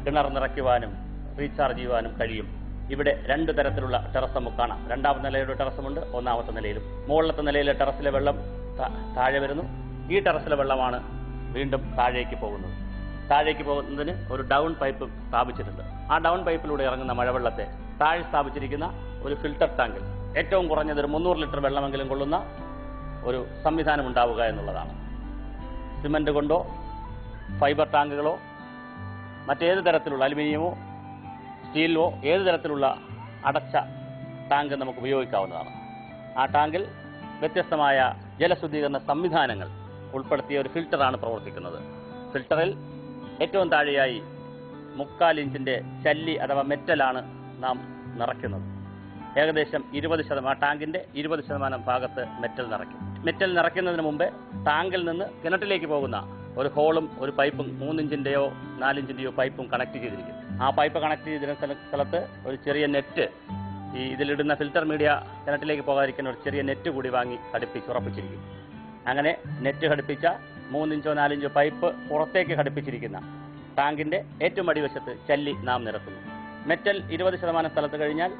കിണർ നിറയ്ക്കുവാനും റീചാർജ് ചെയ്യുവാനും കഴിയും. ഇവിടെ 2 തരത്തിലുള്ള ടെറസ് നമുക്ക് കാണാം. 2ാമത്തെ നിലയുടെ ടെറസുമുണ്ട്, 1ാമത്തെ നിലയിലും. മുകളിലത്തെ നിലയിലെ ടെറസിലെ വെള്ളം താഴെ വരുന്നു. ഈ ടെറസിലെ വെള്ളമാണ് വീണ്ടും താഴേക്ക് പോകുന്നത്. താഴേക്ക് പോകുന്നതിന് ഒരു ഡൗൺ പൈപ്പ് സ്ഥാപിച്ചിട്ടുണ്ട്. ആ ഡൗൺ പൈപ്പിലൂടെ ഇറങ്ങുന്ന മഴവെള്ളത്തെ താഴെ സ്ഥാപിച്ചിരിക്കുന്ന ഒരു ഫിൽട്ടർ ടാങ്കിൽ ഏറ്റവും കുറഞ്ഞത് ഒരു 300 ലിറ്റർ വെള്ളമെങ്കിലും കൊള്ളുന്ന ഒരു സംവിധാനം ഉണ്ടാവുക എന്നുള്ളതാണ്. സിമന്റ് കൊണ്ടോ ഫൈബർ ടാങ്കുകളോ മറ്റേത് തരത്തിലുള്ള അലുമിനിയമോ സ്റ്റീലോ ഏത് തരത്തിലുള്ള അടച്ച ടാങ്ക് നമുക്ക് ഉപയോഗിക്കാവുന്നതാണ്. ആ ടാങ്കിൽ വ്യത്യസ്തമായ ജലശുദ്ധീകരണ സംവിധാനങ്ങൾ ഉൾപ്പെടുത്തിയ ഒരു ഫിൽറ്ററാണ് പ്രവർത്തിക്കുന്നത്. ഫിൽറ്ററിൽ ഏറ്റവും താഴെയായി 3/4 ഇഞ്ചിന്റെ ചല്ലി അഥവാ മെറ്റലാണ് നാം നിറയ്ക്കുന്നത്. ഏകദേശം 20%, ടാങ്കിന്റെ 20% ഭാഗത്ത് മെറ്റൽ നിറയ്ക്കും. മെറ്റൽ നിറയ്ക്കുന്നതിന് മുമ്പേ ടാങ്കിൽ നിന്ന് കിണറ്റിലേക്ക് പോകുന്ന ഒരു ഹോളും ഒരു പൈപ്പും 3 ഇഞ്ചിന്റെയോ 4 ഇഞ്ചിന്റെയോ പൈപ്പും കണക്ട് ചെയ്തിരിക്കും. ആ പൈപ്പ് കണക്ട് ചെയ്തിരുന്ന സ്ഥലത്ത് ഒരു ചെറിയ നെറ്റ്, ഇതിലിടുന്ന ഫിൽറ്റർ മീഡിയ കിണറ്റിലേക്ക് പോകാതിരിക്കുന്ന ഒരു ചെറിയ നെറ്റ് കൂടി വാങ്ങി ഉറപ്പിച്ചിരിക്കും. അങ്ങനെ നെറ്റ് ഘടിപ്പിച്ച 3 ഇഞ്ചോ 4 ഇഞ്ചോ പൈപ്പ് പുറത്തേക്ക് ഘടിപ്പിച്ചിരിക്കുന്ന ടാങ്കിന്റെ ഏറ്റവും അടിവശത്ത് ചല്ലി നാം നിരത്തുന്നു. മെറ്റൽ 20% സ്ഥലത്ത് കഴിഞ്ഞാൽ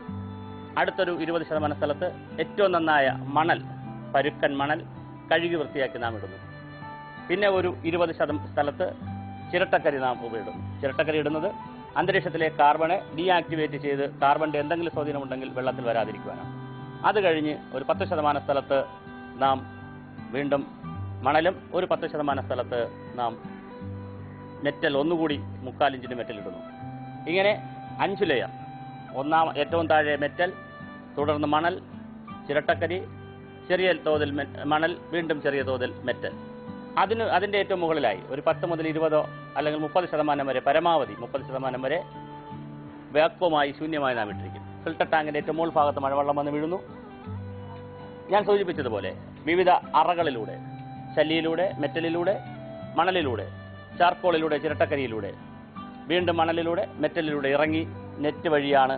അടുത്തൊരു 20% സ്ഥലത്ത് ഏറ്റവും നന്നായ മണൽ, പരുക്കൻ മണൽ കഴുകി വൃത്തിയാക്കി നാം ഇടുന്നു. പിന്നെ ഒരു 20% സ്ഥലത്ത് ചിരട്ടക്കരി നാം ഉപയോഗിടുന്നു. ചിരട്ടക്കരി ഇടുന്നത് അന്തരീക്ഷത്തിലെ കാർബണെ ഡീആക്ടിവേറ്റ് ചെയ്ത് കാർബണിന്റെ എന്തെങ്കിലും സ്വാധീനമുണ്ടെങ്കിൽ വെള്ളത്തിൽ വരാതിരിക്കുവാനാണ്. അത് കഴിഞ്ഞ് ഒരു 10% സ്ഥലത്ത് നാം വീണ്ടും മണലും ഒരു 10% സ്ഥലത്ത് നാം മെറ്റൽ ഒന്നുകൂടി 3/4 ഇഞ്ചിന്റെ മെറ്റൽ ഇടുന്നു. ഇങ്ങനെ 5 ലെയർ. ഏറ്റവും താഴെ മെറ്റൽ, തുടർന്ന് മണൽ, ചിരട്ടക്കരി, ചെറിയ തോതിൽ മണൽ, വീണ്ടും ചെറിയ തോതിൽ മെറ്റൽ. അതിന്റെ ഏറ്റവും മുകളിലായി ഒരു 10 മുതൽ 20 അല്ലെങ്കിൽ 30% വരെ, പരമാവധി 30% വരെ വാക്വമായി ശൂന്യമായി നാം ഇട്ടിരിക്കും. ഫിൽട്ടർ ടാങ്കിന്റെ ഏറ്റവും മുകൾ ഭാഗത്ത് മഴവെള്ളം വന്ന് വീഴുന്നു. ഞാൻ സൂചിപ്പിച്ചതുപോലെ വിവിധ അറകളിലൂടെ, ചല്ലിയിലൂടെ, മെറ്റലിലൂടെ, മണലിലൂടെ, ചാർക്കോളിലൂടെ, ചിരട്ടക്കരിയിലൂടെ, വീണ്ടും മണലിലൂടെ, മെറ്റലിലൂടെ ഇറങ്ങി നെറ്റ് വഴിയാണ്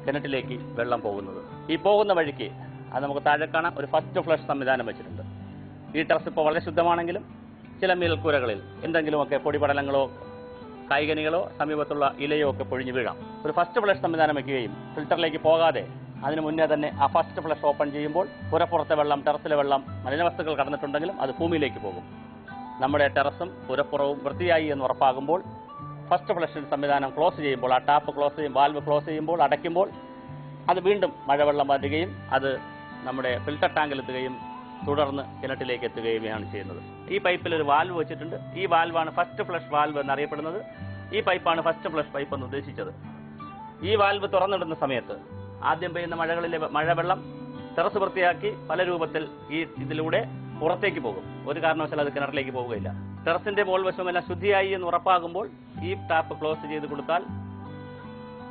കിണറ്റിലേക്ക് വെള്ളം പോകുന്നത്. ഈ പോകുന്ന വഴിക്ക് അത് നമുക്ക് താഴെ കാണാം, ഒരു ഫസ്റ്റ് ഫ്ലഷ് സംവിധാനം വെച്ചിട്ടുണ്ട്. ഈ ടെറസ് ഇപ്പോൾ വളരെ ശുദ്ധമാണെങ്കിലും ചില മേൽക്കൂരകളിൽ എന്തെങ്കിലുമൊക്കെ പൊടിപടലങ്ങളോ കായ്കനികളോ സമീപത്തുള്ള ഇലയോ ഒക്കെ പൊഴിഞ്ഞു വീഴാം. ഒരു ഫസ്റ്റ് ഫ്ലഷ് സംവിധാനം വയ്ക്കുകയും ഫിൽറ്ററിലേക്ക് പോകാതെ അതിന് മുന്നേ തന്നെ ആ ഫസ്റ്റ് ഫ്ലഷ് ഓപ്പൺ ചെയ്യുമ്പോൾ പുരപ്പുറത്തെ വെള്ളം, ടെറസിലെ വെള്ളം, മലിനവസ്തുക്കൾ കടന്നിട്ടുണ്ടെങ്കിലും അത് ഭൂമിയിലേക്ക് പോകും. നമ്മുടെ ടെറസും പുരപ്പുറവും വൃത്തിയായി എന്ന് ഉറപ്പാകുമ്പോൾ ഫസ്റ്റ് ഫ്ലഷ് സംവിധാനം ക്ലോസ് ചെയ്യുമ്പോൾ, ആ ടാപ്പ് ക്ലോസ് ചെയ്യും, വാൽവ് ക്ലോസ് ചെയ്യുമ്പോൾ, അടയ്ക്കുമ്പോൾ അത് വീണ്ടും മഴവെള്ളം വരികയും അത് നമ്മുടെ ഫിൽട്ടർ ടാങ്കിലെത്തുകയും തുടർന്ന് കിണറ്റിലേക്ക് എത്തുകയുമാണ് ചെയ്യുന്നത്. ഈ പൈപ്പിൽ ഒരു വാൽവ് വെച്ചിട്ടുണ്ട്. ഈ വാൽവാണ് ഫസ്റ്റ് ഫ്ലഷ് വാൽവ് എന്നറിയപ്പെടുന്നത്. ഈ പൈപ്പാണ് ഫസ്റ്റ് ഫ്ലഷ് പൈപ്പ് എന്ന് ഉദ്ദേശിച്ചത്. ഈ വാൽവ് തുറന്നിടുന്ന സമയത്ത് ആദ്യം പെയ്യുന്ന മഴകളിലെ മഴവെള്ളം ടെറസ് വൃത്തിയാക്കി പല രൂപത്തിൽ ഇതിലൂടെ പുറത്തേക്ക് പോകും. ഒരു കാരണവശാലും അത് കിണറിലേക്ക് പോവുകയില്ല. ടെറസിന്റെ മുകൾ വശമെല്ലാം ശുദ്ധിയായി എന്ന് ഉറപ്പാകുമ്പോൾ ഈ ടാപ്പ് ക്ലോസ് ചെയ്ത് കൊടുത്താൽ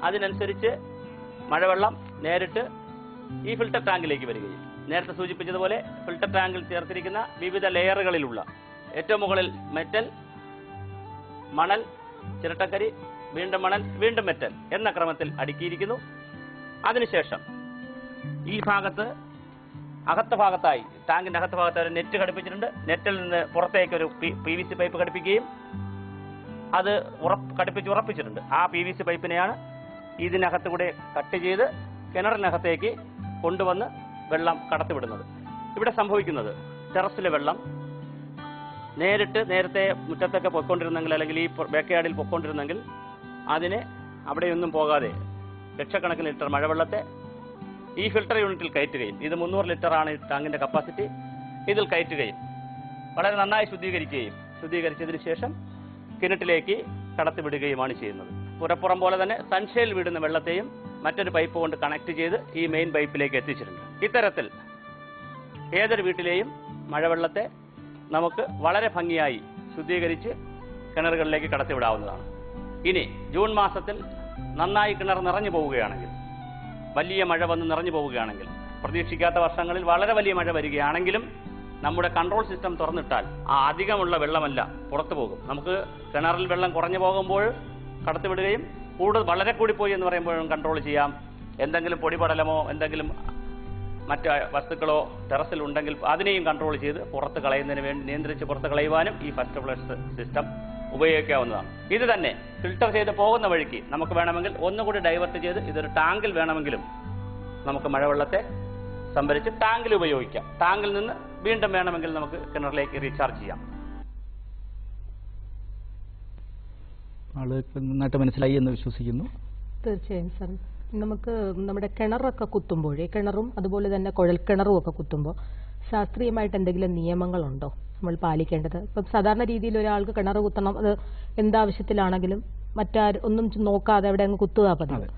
അതിനനുസരിച്ച് മഴവെള്ളം നേരിട്ട് ഈ ഫിൽട്ടർ ടാങ്കിലേക്ക് വരികയും, നേരത്തെ സൂചിപ്പിച്ചതുപോലെ ഫിൽട്ടർ ടാങ്കിൽ ചേർത്തിരിക്കുന്ന വിവിധ ലെയറുകളിലുള്ള ഏറ്റവും മുകളിൽ മെറ്റൽ, മണൽ, ചിരട്ടക്കരി, വീണ്ടും മണൽ, വീണ്ടും മെറ്റൽ എന്ന ക്രമത്തിൽ അടുക്കിയിരിക്കുന്നു. അതിനുശേഷം ഈ ഭാഗത്ത് അകത്ത ഭാഗത്തായി, ടാങ്കിന്റെ അകത്ത ഭാഗത്തായി ഒരു നെറ്റ് ഘടിപ്പിച്ചിട്ടുണ്ട്. നെറ്റിൽ നിന്ന് പുറത്തേക്ക് ഒരു PVC പൈപ്പ് ഘടിപ്പിക്കുകയും അത് ഉറപ്പിച്ചിട്ടുണ്ട്. ആ PVC പൈപ്പിനെയാണ് ഇതിനകത്ത് കൂടെ കട്ട് ചെയ്ത് കിണറിനകത്തേക്ക് കൊണ്ടുവന്ന് വെള്ളം കടത്തിവിടുന്നത്. ഇവിടെ സംഭവിക്കുന്നത് ടെറസിലെ വെള്ളം നേരത്തെ മുറ്റത്തൊക്കെ പൊയ്ക്കൊണ്ടിരുന്നെങ്കിൽ, അല്ലെങ്കിൽ ഈ ബാക്ക്യാർഡിൽ പൊയ്ക്കൊണ്ടിരുന്നെങ്കിൽ അതിനെ അവിടെയൊന്നും പോകാതെ ലക്ഷക്കണക്കിന് ലിറ്റർ മഴവെള്ളത്തെ ഈ ഫിൽട്ടർ യൂണിറ്റിൽ കയറ്റുകയും, ഇത് 300 ലിറ്ററാണ് ഈ ടാങ്കിന്റെ കപ്പാസിറ്റി, ഇതിൽ കയറ്റുകയും വളരെ നന്നായി ശുദ്ധീകരിച്ചതിന് ശേഷം കിണറ്റിലേക്ക് കടത്തിവിടുകയുമാണ് ചെയ്യുന്നത്. പുറപ്പുറം പോലെ തന്നെ സൺഷെയിൽ വിടുന്ന വെള്ളത്തെയും മറ്റൊരു പൈപ്പ് കൊണ്ട് കണക്ട് ചെയ്ത് ഈ മെയിൻ പൈപ്പിലേക്ക് എത്തിച്ചിട്ടുണ്ട്. ഇത്തരത്തിൽ ഏതൊരു വീട്ടിലെയും മഴവെള്ളത്തെ നമുക്ക് വളരെ ഭംഗിയായി ശുദ്ധീകരിച്ച് കിണറുകളിലേക്ക് കടത്തിവിടാവുന്നതാണ്. ഇനി ജൂൺ മാസത്തിൽ നന്നായി കിണർ നിറഞ്ഞു പോവുകയാണെങ്കിൽ, വലിയ മഴ വന്ന് നിറഞ്ഞു പോവുകയാണെങ്കിൽ, പ്രതീക്ഷിക്കാത്ത വർഷങ്ങളിൽ വളരെ വലിയ മഴ വരികയാണെങ്കിലും നമ്മുടെ കൺട്രോൾ സിസ്റ്റം തുറന്നിട്ടാൽ ആ അധികമുള്ള വെള്ളമല്ല പുറത്തു പോകും. നമുക്ക് കിണറിൽ വെള്ളം കുറഞ്ഞു പോകുമ്പോൾ കടത്തിവിടുകയും വളരെ കൂടിപ്പോയി എന്ന് പറയുമ്പോഴും കൺട്രോൾ ചെയ്യാം. എന്തെങ്കിലും പൊടിപടലമോ എന്തെങ്കിലും മറ്റ് വസ്തുക്കളോ ടെറസിൽ ഉണ്ടെങ്കിൽ അതിനെയും കൺട്രോൾ ചെയ്ത് പുറത്ത് കളയുന്നതിന് വേണ്ടി നിയന്ത്രിച്ച് പുറത്ത് കളയുവാനും ഈ ഫസ്റ്റ് ഫ്ലഷ് സിസ്റ്റം ഉപയോഗിക്കാവുന്നതാണ്. ഇത് തന്നെ ഫിൽട്ടർ ചെയ്ത് പോകുന്ന വഴിക്ക് നമുക്ക് വേണമെങ്കിൽ ഒന്നുകൂടി ഡൈവേർട്ട് ചെയ്ത് ഇതൊരു ടാങ്കിൽ വേണമെങ്കിലും നമുക്ക് മഴവെള്ളത്തെ സംഭരിച്ച് ടാങ്കിൽ ഉപയോഗിക്കാം. ടാങ്കിൽ നിന്ന് വീണ്ടും വേണമെങ്കിൽ നമുക്ക് കിണറിലേക്ക് റീചാർജ് ചെയ്യാം. ആളുകൾക്ക് നന്നായിട്ട് മനസ്സിലായി എന്ന് വിശ്വസിക്കുന്നു. തീർച്ചയായും സാർ, നമുക്ക് നമ്മുടെ കിണറൊക്കെ കുത്തുമ്പോഴേ, കിണറും അതുപോലെ തന്നെ കുഴൽക്കിണറും ഒക്കെ കുത്തുമ്പോൾ ശാസ്ത്രീയമായിട്ട് എന്തെങ്കിലും നിയമങ്ങളുണ്ടോ നമ്മൾ പാലിക്കേണ്ടത്? ഇപ്പം സാധാരണ രീതിയിൽ ഒരാൾക്ക് കിണർ കുത്തണം, അത് എന്താവശ്യത്തിലാണെങ്കിലും ഒന്നും നോക്കാതെ അവിടെ അങ്ങ് കുത്തുക പതിവ്.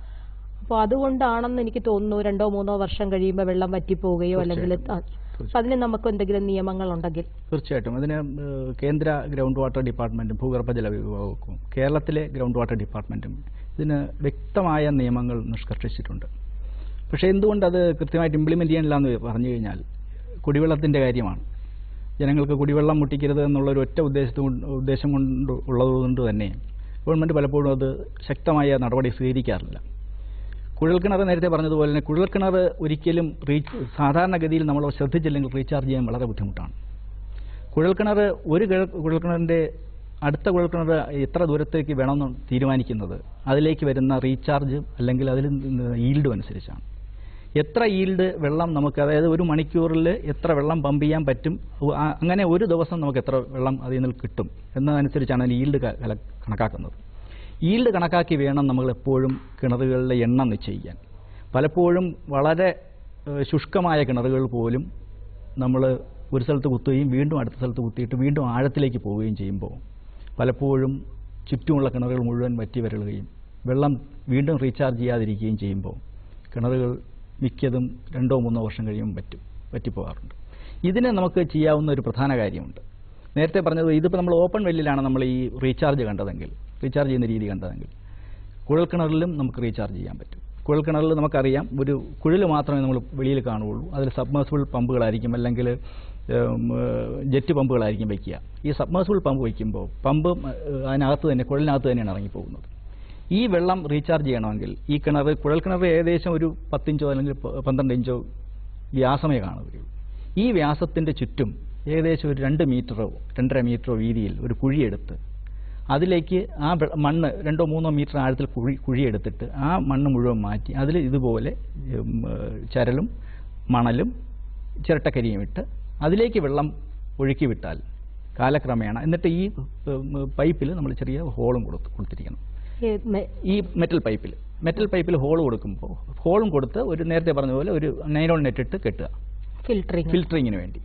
അപ്പോൾ അതുകൊണ്ടാണെന്ന് എനിക്ക് തോന്നുന്നു 2-3 വർഷം കഴിയുമ്പോൾ വെള്ളം വറ്റിപ്പോവുകയോ അല്ലെങ്കിൽ അതിന് നമുക്ക് എന്തെങ്കിലും നിയമങ്ങളുണ്ടെങ്കിൽ. തീർച്ചയായിട്ടും അതിന് കേന്ദ്ര ഗ്രൗണ്ട് വാട്ടർ ഡിപ്പാർട്ട്മെന്റും ഭൂഗർഭജല വിഭാഗവും കേരളത്തിലെ ഗ്രൗണ്ട് വാട്ടർ ഡിപ്പാർട്ട്മെന്റും ഇതിന് വ്യക്തമായ നിയമങ്ങൾ നിഷ്കർഷിച്ചിട്ടുണ്ട്. പക്ഷേ എന്തുകൊണ്ട് അത് കൃത്യമായിട്ട് ഇംപ്ലിമെന്റ് ചെയ്യാനില്ല എന്ന് പറഞ്ഞു കഴിഞ്ഞാൽ, കുടിവെള്ളത്തിന്റെ കാര്യമാണ്. ജനങ്ങൾക്ക് കുടിവെള്ളം മുട്ടിക്കരുത് എന്നുള്ളൊരു ഒറ്റ ഉദ്ദേശം കൊണ്ട് ഉള്ളതുകൊണ്ട് തന്നെ ഗവൺമെന്റ് പലപ്പോഴും അത് ശക്തമായ നടപടി സ്വീകരിക്കാറില്ല. കുഴൽക്കിണർ നേരത്തെ പറഞ്ഞതുപോലെ തന്നെ കുഴൽക്കിണർ ഒരിക്കലും സാധാരണഗതിയിൽ നമ്മൾ ശ്രദ്ധിച്ചില്ലെങ്കിൽ റീചാർജ് ചെയ്യാൻ വളരെ ബുദ്ധിമുട്ടാണ്. കുഴൽക്കിണർ ഒരു കുഴൽക്കിണറിൻ്റെ അടുത്ത കുഴൽക്കിണർ എത്ര ദൂരത്തേക്ക് വേണമെന്ന് തീരുമാനിക്കുന്നത് അതിലേക്ക് വരുന്ന റീചാർജ് അല്ലെങ്കിൽ അതിൽ ഈൽഡും അനുസരിച്ചാണ്. എത്ര ഈൽഡ് വെള്ളം നമുക്ക്, അതായത് ഒരു മണിക്കൂറിൽ എത്ര വെള്ളം പമ്പ് ചെയ്യാൻ പറ്റും, അങ്ങനെ ഒരു ദിവസം നമുക്ക് എത്ര വെള്ളം അതിൽ നിന്ന് കിട്ടും എന്നതനുസരിച്ചാണ് അതിൽ ഈൽഡ് കണക്കാക്കുന്നത്. ഈൽഡ് കണക്കാക്കി വേണം നമ്മൾ എപ്പോഴും കിണറുകളിലെ എണ്ണം നിശ്ചയിക്കാൻ. പലപ്പോഴും വളരെ ശുഷ്കമായ കിണറുകൾ പോലും നമ്മൾ ഒരു സ്ഥലത്ത് കുത്തുകയും വീണ്ടും അടുത്ത സ്ഥലത്ത് കുത്തിയിട്ട് വീണ്ടും ആഴത്തിലേക്ക് പോവുകയും ചെയ്യുമ്പോൾ പലപ്പോഴും ചുറ്റുമുള്ള കിണറുകൾ മുഴുവൻ വറ്റി വരളുകയും വെള്ളം വീണ്ടും റീചാർജ് ചെയ്യാതിരിക്കുകയും ചെയ്യുമ്പോൾ കിണറുകൾ മിക്കതും 2-3 വർഷം കഴിയുമ്പോൾ വറ്റിപ്പോകാറുണ്ട്. ഇതിന് നമുക്ക് ചെയ്യാവുന്ന ഒരു പ്രധാന കാര്യമുണ്ട്. നേരത്തെ പറഞ്ഞത് ഇതിപ്പോൾ നമ്മൾ ഓപ്പൺ വെല്ലിലാണ് നമ്മൾ ഈ റീചാർജ് ചെയ്യുന്ന രീതി കണ്ടതെങ്കിൽ കുഴൽക്കിണറിലും നമുക്ക് റീചാർജ് ചെയ്യാൻ പറ്റും. കുഴൽക്കിണറിൽ നമുക്കറിയാം ഒരു കുഴൽ മാത്രമേ നമ്മൾ വെളിയിൽ കാണുകയുള്ളൂ. അതിൽ സബ്മേഴ്സിബിൾ പമ്പുകളായിരിക്കും അല്ലെങ്കിൽ ജെറ്റ് പമ്പുകളായിരിക്കും വയ്ക്കുക. ഈ സബ്മേഴ്സിബിൾ പമ്പ് വയ്ക്കുമ്പോൾ പമ്പ് അതിനകത്ത് തന്നെ കുഴലിനകത്ത് തന്നെയാണ് ഇറങ്ങിപ്പോകുന്നത്. ഈ വെള്ളം റീചാർജ് ചെയ്യണമെങ്കിൽ ഈ കുഴൽക്കിണർ ഏകദേശം ഒരു 10 ഇഞ്ചോ അല്ലെങ്കിൽ 12 ഇഞ്ചോ വ്യാസമേ കാണുകയുള്ളൂ. ഈ വ്യാസത്തിൻ്റെ ചുറ്റും ഏകദേശം ഒരു 2 മീറ്ററോ 2.5 മീറ്ററോ വീതിയിൽ ഒരു കുഴിയെടുത്ത് അതിലേക്ക് ആ മണ്ണ് 2-3 മീറ്റർ ആഴത്തിൽ കുഴിയെടുത്തിട്ട് ആ മണ്ണ് മുഴുവൻ മാറ്റി അതിൽ ഇതുപോലെ ചരലും മണലും ചിരട്ടക്കരിയും ഇട്ട് അതിലേക്ക് വെള്ളം ഒഴുക്കി വിട്ടാൽ കാലക്രമേണ, എന്നിട്ട് ഈ പൈപ്പിൽ നമ്മൾ ചെറിയ ഹോളും കൊടുത്തിരിക്കണം. ഈ മെറ്റൽ പൈപ്പിൽ ഹോൾ കൊടുക്കുമ്പോൾ ഹോളും കൊടുത്ത് ഒരു നേരത്തെ പറഞ്ഞ പോലെ ഒരു നൈലോൺ നെറ്റ് ഇട്ട് കെട്ടുക ഫിൽറ്ററിങ്ങിന് വേണ്ടി.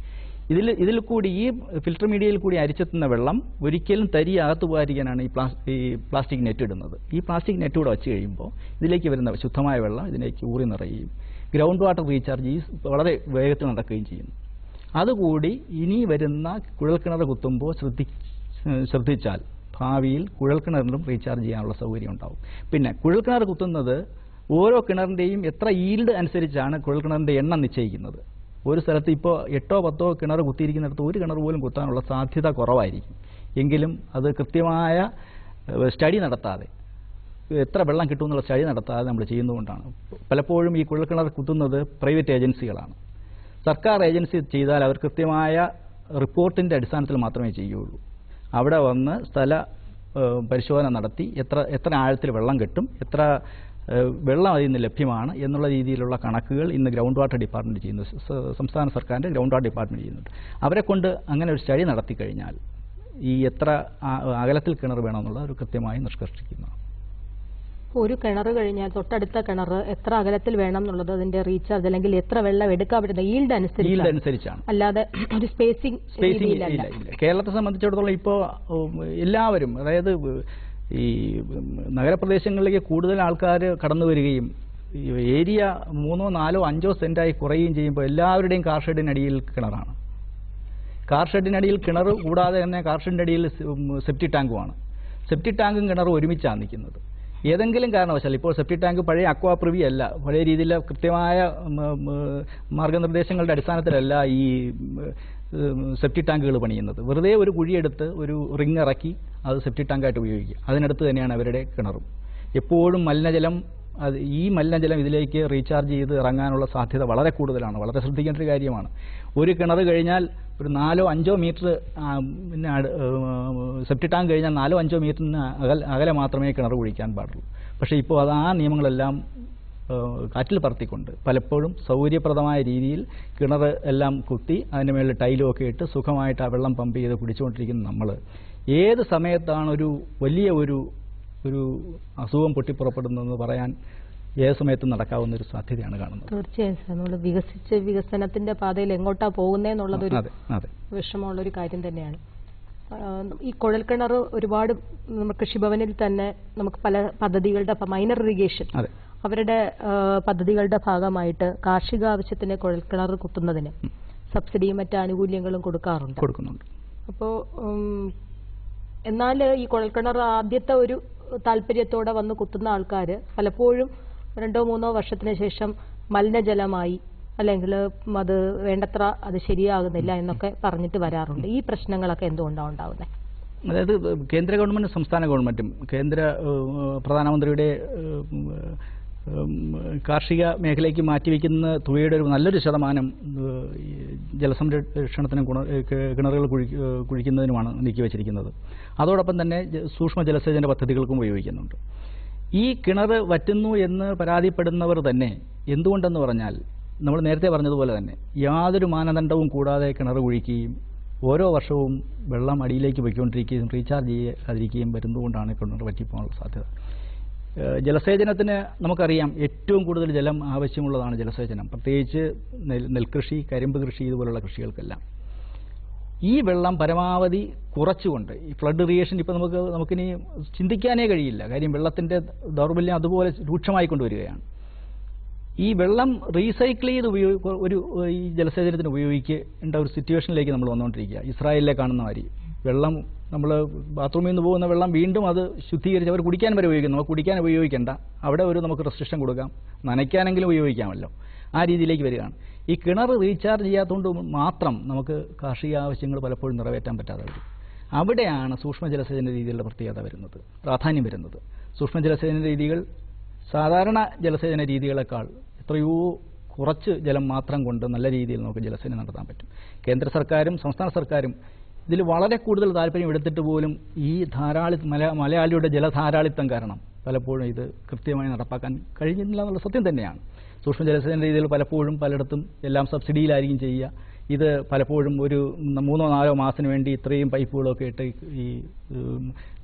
ഇതിൽ കൂടി ഈ ഫിൽറ്റർ മീഡിയയിൽ കൂടി അരിച്ചെത്തുന്ന വെള്ളം ഒരിക്കലും തരി അകത്ത് പോകാതിരിക്കാനാണ് ഈ പ്ലാസ്റ്റിക് നെറ്റ് ഇടുന്നത്. ഈ പ്ലാസ്റ്റിക് നെറ്റ് കൂടെ വെച്ച് കഴിയുമ്പോൾ ഇതിലേക്ക് വരുന്ന ശുദ്ധമായ വെള്ളം ഇതിലേക്ക് ഊറി നിറയുകയും ഗ്രൗണ്ട് വാട്ടർ റീചാർജ് വളരെ വേഗത്തിൽ നടക്കുകയും ചെയ്യുന്നു. അതുകൂടി ഇനി വരുന്ന കുഴൽക്കിണർ കുത്തുമ്പോൾ ശ്രദ്ധിച്ചാൽ ഭാവിയിൽ കുഴൽക്കിണറിലും റീചാർജ് ചെയ്യാനുള്ള സൗകര്യം ഉണ്ടാവും. പിന്നെ കുഴൽക്കിണർ കുത്തുന്നത് ഓരോ കിണറിൻ്റെയും എത്ര ഈൽഡ് അനുസരിച്ചാണ് കുഴൽക്കിണറിൻ്റെ എണ്ണം നിശ്ചയിക്കുന്നത്. ഒരു സ്ഥലത്ത് ഇപ്പോൾ 8-10 കിണർ കുത്തിയിരിക്കുന്നിടത്ത് ഒരു കിണർ പോലും കുത്താനുള്ള സാധ്യത കുറവായിരിക്കും. എങ്കിലും അത് കൃത്യമായ സ്റ്റഡി നടത്താതെ എത്ര വെള്ളം കിട്ടുമെന്നുള്ള സ്റ്റഡി നടത്താതെ നമ്മൾ ചെയ്യുന്നതുകൊണ്ടാണ്. പലപ്പോഴും ഈ കുഴൽക്കിണർ കുത്തുന്നത് പ്രൈവറ്റ് ഏജൻസികളാണ്. സർക്കാർ ഏജൻസി ചെയ്താൽ അവർ കൃത്യമായ റിപ്പോർട്ടിൻ്റെ അടിസ്ഥാനത്തിൽ മാത്രമേ ചെയ്യുകയുള്ളൂ. അവിടെ വന്ന് സ്ഥല പരിശോധന നടത്തി എത്ര ആഴത്തിൽ വെള്ളം കിട്ടും, എത്ര വെള്ളം അതിൽ നിന്ന് ലഭ്യമാണ് എന്നുള്ള രീതിയിലുള്ള കണക്കുകൾ ഇന്ന് ഗ്രൗണ്ട് വാട്ടർ ഡിപ്പാർട്ട്മെൻറ്റ് ചെയ്യുന്നു. സംസ്ഥാന സർക്കാരിൻ്റെ ഗ്രൗണ്ട് വാട്ടർ ഡിപ്പാർട്ട്മെൻറ്റ് ചെയ്യുന്നുണ്ട്. അവരെ കൊണ്ട് അങ്ങനെ ഒരു സ്റ്റഡി നടത്തി കഴിഞ്ഞാൽ ഈ എത്ര അകലത്തിൽ കിണർ വേണമെന്നുള്ള ഒരു കൃത്യമായി നിഷ്കർഷിക്കുന്നതാണ്. ഒരു കിണർ കഴിഞ്ഞാൽ തൊട്ടടുത്ത കിണർ എത്ര അകലത്തിൽ വേണം എന്നുള്ളത് അതിന്റെ റീചാർജ് അല്ലെങ്കിൽ എത്ര വെള്ളം എടുക്കാൻ പറ്റുന്ന ഈൽഡ് അനുസരിച്ചാണ്, അല്ലാതെ ഒരു സ്പേസിംഗ് ഇല്ല. കേരളത്തെ സംബന്ധിച്ചിടത്തോളം ഇപ്പോൾ എല്ലാവരും, അതായത് ഈ നഗരപ്രദേശങ്ങളിലേക്ക് കൂടുതൽ ആൾക്കാർ കടന്നു വരികയും ഏരിയ 3, 4, 5 സെന്റായി കുറയുകയും ചെയ്യുമ്പോൾ എല്ലാവരുടെയും കാർ ഷെഡിനടിയിൽ കിണറാണ്. കാർ ഷെഡിനടിയിൽ കിണർ കൂടാതെ തന്നെ കാർ ഷെഡിനടിയിൽ സെപ്റ്റി ടാങ്കുമാണ്. സെപ്റ്റി ടാങ്കും കിണറും ഒരുമിച്ചാണ് നിൽക്കുന്നത്. ഏതെങ്കിലും കാരണവശാൽ ഇപ്പോൾ സെപ്റ്റി ടാങ്ക് പഴയ അക്വാ പ്രിവി അല്ല, പഴയ രീതിയിൽ കൃത്യമായ മാർഗനിർദ്ദേശങ്ങളുടെ അടിസ്ഥാനത്തിലല്ല ഈ സെപ്റ്റി ടാങ്കുകൾ പണിയുന്നത്. വെറുതെ ഒരു കുഴിയെടുത്ത് ഒരു റിങ് ഇറക്കി അത് സെപ്റ്റി ടാങ്കായിട്ട് ഉപയോഗിക്കുക. അതിനടുത്ത് തന്നെയാണ് അവരുടെ കിണറും. എപ്പോഴും ഈ മലിനജലം ഇതിലേക്ക് റീചാർജ് ചെയ്ത് ഇറങ്ങാനുള്ള സാധ്യത വളരെ കൂടുതലാണ്. വളരെ ശ്രദ്ധിക്കേണ്ട ഒരു കാര്യമാണ്. ഒരു കിണർ കഴിഞ്ഞാൽ ഒരു 4, 5 മീറ്റർ പിന്നെ സെപ്റ്റി ടാങ്ക് കഴിഞ്ഞാൽ 4, 5 മീറ്ററിന് അകലെ മാത്രമേ കിണർ കുഴിക്കാൻ പാടുള്ളൂ. പക്ഷേ ഇപ്പോൾ ആ നിയമങ്ങളെല്ലാം കാറ്റിൽ പറത്തിക്കൊണ്ട് പലപ്പോഴും സൗകര്യപ്രദമായ രീതിയിൽ കിണർ എല്ലാം കുത്തി അതിൻ്റെ മേളിൽ ടൈലും ഒക്കെ ഇട്ട് സുഖമായിട്ട് ആ വെള്ളം പമ്പ് ചെയ്ത് കുടിച്ചുകൊണ്ടിരിക്കുന്ന നമ്മൾ ഏത് സമയത്താണ് ഒരു വലിയ ഒരു അസുഖം പൊട്ടിപ്പുറപ്പെടുന്നതെന്ന് പറയാൻ ഏത് സമയത്തും നടക്കാവുന്ന ഒരു സാധ്യതയാണ് കാണുന്നത്. തീർച്ചയായും സാർ, നമ്മൾ വികസനത്തിന്റെ പാതയിൽ എങ്ങോട്ടാ പോകുന്നതെന്നുള്ളതൊരു വിഷമമുള്ളൊരു കാര്യം തന്നെയാണ്. ഈ കുഴൽക്കിണർ ഒരുപാട് കൃഷിഭവനിൽ തന്നെ നമുക്ക് പല പദ്ധതികളുടെ മൈനർ ഇറിഗേഷൻ അവരുടെ പദ്ധതികളുടെ ഭാഗമായിട്ട് കാർഷിക ആവശ്യത്തിന് കുഴൽക്കിണർ കുത്തുന്നതിന് സബ്സിഡിയും മറ്റ് ആനുകൂല്യങ്ങളും കൊടുക്കുന്നുണ്ട്. അപ്പോൾ എന്നാൽ ഈ കുഴൽക്കിണർ ആദ്യത്തെ ഒരു താല്പര്യത്തോടെ വന്ന് കുത്തുന്ന ആൾക്കാർ പലപ്പോഴും 2, 3 വർഷത്തിന് ശേഷം മലിനജലമായി അല്ലെങ്കിൽ അത് വേണ്ടത്ര അത് ശരിയാകുന്നില്ല എന്നൊക്കെ പറഞ്ഞിട്ട് വരാറുണ്ട്. ഈ പ്രശ്നങ്ങളൊക്കെ എന്തുകൊണ്ടാണ് ഉണ്ടാവുന്നത്? അതായത് കേന്ദ്ര ഗവൺമെൻറ്റും സംസ്ഥാന ഗവൺമെൻറ്റും കേന്ദ്ര പ്രധാനമന്ത്രിയുടെ കാർഷിക മേഖലയ്ക്ക് മാറ്റിവെക്കുന്ന തുകയുടെ ഒരു നല്ലൊരു ശതമാനം ജലസംരക്ഷണത്തിനും കിണറുകൾ കുഴിക്കുന്നതിനുമാണ് നീക്കിവെച്ചിരിക്കുന്നത്. അതോടൊപ്പം തന്നെ സൂക്ഷ്മ ജലസേചന പദ്ധതികൾക്കും ഉപയോഗിക്കുന്നുണ്ട്. ഈ കിണർ വറ്റുന്നു എന്ന് പരാതിപ്പെടുന്നവർ തന്നെ എന്തുകൊണ്ടെന്ന് പറഞ്ഞാൽ നമ്മൾ നേരത്തെ പറഞ്ഞതുപോലെ തന്നെ യാതൊരു മാനദണ്ഡവും കൂടാതെ കിണർ കുഴിക്കുകയും ഓരോ വർഷവും വെള്ളം അടിയിലേക്ക് പോയിക്കൊണ്ടിരിക്കുകയും റീചാർജ് ചെയ്യാതിരിക്കുകയും വരുന്നതുകൊണ്ടാണ് കിണർ വറ്റിപ്പോകാനുള്ള സാധ്യത. ജലസേചനത്തിന് നമുക്കറിയാം ഏറ്റവും കൂടുതൽ ജലം ആവശ്യമുള്ളതാണ് ജലസേചനം, പ്രത്യേകിച്ച് നെൽകൃഷി, കരിമ്പ് കൃഷി ഇതുപോലുള്ള കൃഷികൾക്കെല്ലാം. ഈ വെള്ളം പരമാവധി കുറച്ചുകൊണ്ട് ഈ ഫ്ലഡ് ഇറിഗേഷൻ ഇപ്പോൾ നമുക്കിനി ചിന്തിക്കാനേ കഴിയില്ല. കാര്യം വെള്ളത്തിൻ്റെ ദൗർബല്യം അതുപോലെ രൂക്ഷമായി കൊണ്ടുവരികയാണ്. ഈ വെള്ളം റീസൈക്കിൾ ചെയ്ത് ഈ ജലസേചനത്തിന് ഉപയോഗിക്കേണ്ട ഒരു സിറ്റുവേഷനിലേക്ക് നമ്മൾ വന്നുകൊണ്ടിരിക്കുക. ഇസ്രായേലിലെ കാണുന്ന മാതിരി വെള്ളം നമ്മൾ ബാത്റൂമിൽ നിന്ന് പോകുന്ന വെള്ളം വീണ്ടും അത് ശുദ്ധീകരിച്ച് അവർ കുടിക്കാൻ വരെ ഉപയോഗിക്കുന്നു. നമുക്ക് കുടിക്കാൻ ഉപയോഗിക്കേണ്ട, അവിടെ നമുക്ക് റെസ്ട്രിക്ഷൻ കൊടുക്കാം, നനയ്ക്കാനെങ്കിലും ഉപയോഗിക്കാമല്ലോ, ആ രീതിയിലേക്ക് വരികയാണ്. ഈ കിണർ റീചാർജ് ചെയ്യാത്തതുകൊണ്ട് മാത്രം നമുക്ക് കാർഷിക ആവശ്യങ്ങൾ പലപ്പോഴും നിറവേറ്റാൻ പറ്റാതെ വരും. അവിടെയാണ് സൂക്ഷ്മ ജലസേചന രീതികളുടെ പ്രത്യേകത വരുന്നത്, പ്രാധാന്യം വരുന്നത്. സൂക്ഷ്മ ജലസേചന രീതികൾ സാധാരണ ജലസേചന രീതികളെക്കാൾ എത്രയോ കുറച്ച് ജലം മാത്രം കൊണ്ട് നല്ല രീതിയിൽ നമുക്ക് ജലസേചനം നടത്താൻ പറ്റും. കേന്ദ്ര സർക്കാരും സംസ്ഥാന സർക്കാരും ഇതിൽ വളരെ കൂടുതൽ താല്പര്യം എടുത്തിട്ട് പോലും ഈ മലയാളിയുടെ ജലധാരാളിത്തം കാരണം പലപ്പോഴും ഇത് കൃത്യമായി നടപ്പാക്കാൻ കഴിഞ്ഞില്ല എന്നുള്ള സത്യം തന്നെയാണ്. സൂക്ഷ്മ ജലസേചന രീതികൾ പലപ്പോഴും പലയിടത്തും എല്ലാം സബ്സിഡിയിലായിരിക്കും ചെയ്യുക. ഇത് പലപ്പോഴും ഒരു 3, 4 മാസത്തിന് വേണ്ടി ഇത്രയും പൈപ്പുകളൊക്കെ ഇട്ട് ഈ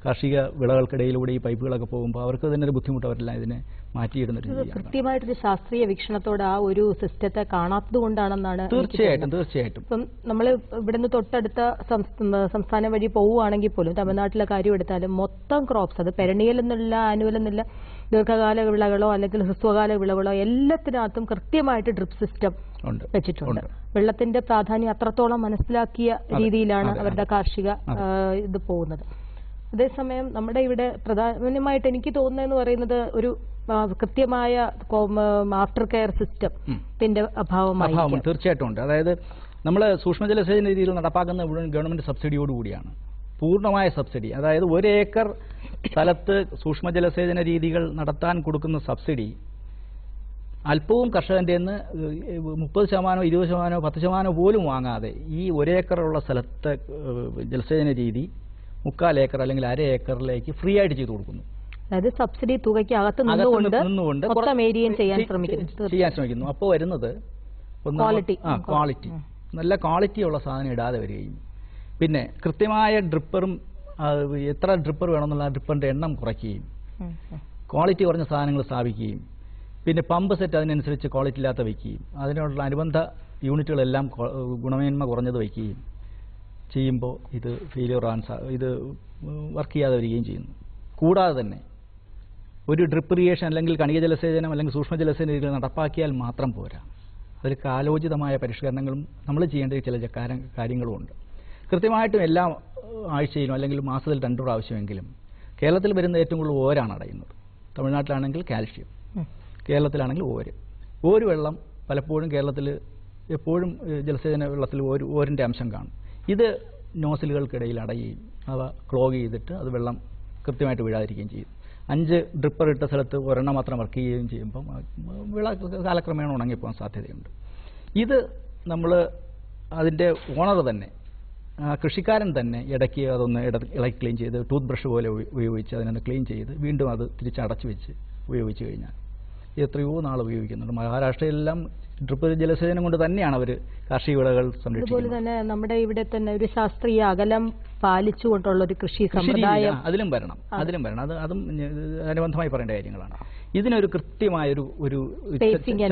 കാർഷിക വിളകൾക്കിടയിലൂടെ ഈ പൈപ്പുകളൊക്കെ പോകുമ്പോൾ അവർക്ക് തന്നെ ഒരു ബുദ്ധിമുട്ട്, അവരെല്ലാം ഇതിനെ മാറ്റിയിടുന്നൊരു രീതിയാണ്. കൃത്യമായിട്ടൊരു ശാസ്ത്രീയ വീക്ഷണത്തോടെ ആ ഒരു സിസ്റ്റത്തെ കാണാത്തത് കൊണ്ടാണെന്നാണ്. തീർച്ചയായിട്ടും ഇപ്പം നമ്മൾ ഇവിടുന്ന് തൊട്ടടുത്ത സംസ്ഥാനം വഴി പോവുകയാണെങ്കിൽ പോലും തമിഴ്നാട്ടിലെ കാര്യം എടുത്താലും മൊത്തം ക്രോപ്സ്, അത് പെരണിയൽ എന്നുള്ള ആനുവൽ എന്നുള്ള ദീർഘകാല വിളകളോ അല്ലെങ്കിൽ ഹ്രസ്വകാല വിളകളോ എല്ലാത്തിനകത്തും കൃത്യമായിട്ട് ഡ്രിപ്പ് സിസ്റ്റം വെച്ചിട്ടുണ്ട്. വെള്ളത്തിന്റെ പ്രാധാന്യം അത്രത്തോളം മനസ്സിലാക്കിയ രീതിയിലാണ് അവരുടെ കാർഷിക ഇത് പോകുന്നത്. അതേസമയം നമ്മുടെ ഇവിടെ പ്രധാനമായിട്ട് എനിക്ക് തോന്നുന്നതെന്ന് പറയുന്നത് ഒരു കൃത്യമായ ആഫ്റ്റർ കെയർ സിസ്റ്റത്തിന്റെ അഭാവമായി. തീർച്ചയായിട്ടും ഉണ്ട്. അതായത് നമ്മൾ സൂക്ഷ്മ ജലസേചന രീതിയിൽ നടപ്പാക്കുന്ന മുഴുവൻ ഗവൺമെന്റ് സബ്സിഡിയോടുകൂടിയാണ്. പൂർണ്ണമായ സബ്സിഡി, അതായത് 1 ഏക്കർ സ്ഥലത്ത് സൂക്ഷ്മജലസേചന രീതികൾ നടത്താൻ കൊടുക്കുന്ന സബ്സിഡി അല്പവും കർഷകൻ്റെ നിന്ന് 30%, 20%, 10% പോലും വാങ്ങാതെ ഈ 1 ഏക്കറുള്ള സ്ഥലത്തെ ജലസേചന രീതി 3/4 ഏക്കർ അല്ലെങ്കിൽ 1/2 ഏക്കറിലേക്ക് ഫ്രീ ആയിട്ട് ചെയ്തു കൊടുക്കുന്നു. അതായത് സബ്സിഡി തുകയ്ക്ക് അകത്ത് നിന്നുകൊണ്ട് മൊത്തം ഏരിയയും ചെയ്യാൻ ശ്രമിക്കുന്നു. അപ്പോൾ വരുന്നത് ക്വാളിറ്റി, നല്ല ക്വാളിറ്റിയുള്ള സാധനം ഇടാതെ വരികയും പിന്നെ കൃത്യമായ ഡ്രിപ്പറും എത്ര ഡ്രിപ്പർ വേണമെന്നുള്ള ഡ്രിപ്പറിൻ്റെ എണ്ണം കുറയ്ക്കുകയും ക്വാളിറ്റി കുറഞ്ഞ സാധനങ്ങൾ സ്ഥാപിക്കുകയും പിന്നെ പമ്പ് സെറ്റ് അതിനനുസരിച്ച് ക്വാളിറ്റി ഇല്ലാത്ത വയ്ക്കുകയും അതിനുള്ള അനുബന്ധ യൂണിറ്റുകളെല്ലാം ഗുണമേന്മ കുറഞ്ഞത് വയ്ക്കുകയും ചെയ്യുമ്പോൾ ഇത് ഫെയിലിയർ ഇത് വർക്ക് ചെയ്യാതെ വരികയും ചെയ്യുന്നു. കൂടാതെ തന്നെ ഒരു ഡ്രിപ്പ് ഇറിഗേഷൻ അല്ലെങ്കിൽ കണിക ജലസേചനം അല്ലെങ്കിൽ സൂക്ഷ്മ ജലസേചന രീതികൾ നടപ്പാക്കിയാൽ മാത്രം പോരാ, അതിൽ കാലോചിതമായ പരിഷ്കരണങ്ങളും നമ്മൾ ചെയ്യേണ്ട ചില കാര്യങ്ങളുമുണ്ട്. കൃത്യമായിട്ടും എല്ലാ ആഴ്ചയിലും അല്ലെങ്കിൽ മാസത്തിൽ 2 പ്രാവശ്യമെങ്കിലും കേരളത്തിൽ വരുന്ന ഏറ്റവും കൂടുതൽ ഓരാണ് അടയുന്നത്. തമിഴ്നാട്ടിലാണെങ്കിൽ കാൽഷ്യം, കേരളത്തിലാണെങ്കിൽ ഓര് വെള്ളം പലപ്പോഴും കേരളത്തിൽ എപ്പോഴും ജലസേചന വെള്ളത്തിൽ ഓരിൻ്റെ അംശം കാണും. ഇത് നോസിലുകൾക്കിടയിൽ അടയുകയും അവ ക്ലോഗ് ചെയ്തിട്ട് അത് വെള്ളം കൃത്യമായിട്ട് വീഴാതിരിക്കുകയും ചെയ്യും. 5 ഡ്രിപ്പർ ഇട്ട സ്ഥലത്ത് 1 മാത്രം വർക്ക് ചെയ്യുകയും ചെയ്യുമ്പം വിള കാലക്രമേണ ഉണങ്ങിപ്പോകാൻ സാധ്യതയുണ്ട്. ഇത് നമ്മൾ അതിൻ്റെ ഓണർ തന്നെ കൃഷിക്കാരൻ തന്നെ ഇടയ്ക്ക് അതൊന്ന് ഇളക്കി ക്ലീൻ ചെയ്ത് ടൂത്ത് ബ്രഷ് പോലെ ഉപയോഗിച്ച് അതിനൊന്ന് ക്ലീൻ ചെയ്ത് വീണ്ടും അത് തിരിച്ചടച്ചു വെച്ച് ഉപയോഗിച്ച് കഴിഞ്ഞാൽ എത്രയോ നാൾ ഉപയോഗിക്കുന്നുണ്ട്. മഹാരാഷ്ട്രയിലെല്ലാം ഡ്രിപ്പ് ജലസേചനം കൊണ്ട് തന്നെയാണ് അവർ കാർഷിക വിളകൾ സംരക്ഷിക്കുന്നത്. അതുപോലെ തന്നെ നമ്മുടെ ഇവിടെ തന്നെ ഒരു ശാസ്ത്രീയ അകലം പാലിച്ചുകൊണ്ടുള്ള ഒരു കൃഷി സമ്പ്രദായം അതിലും വരണം. അതും അനുബന്ധമായി പറയേണ്ട കാര്യങ്ങളാണ്. ഇതിനൊരു കൃത്യമായ ഒരു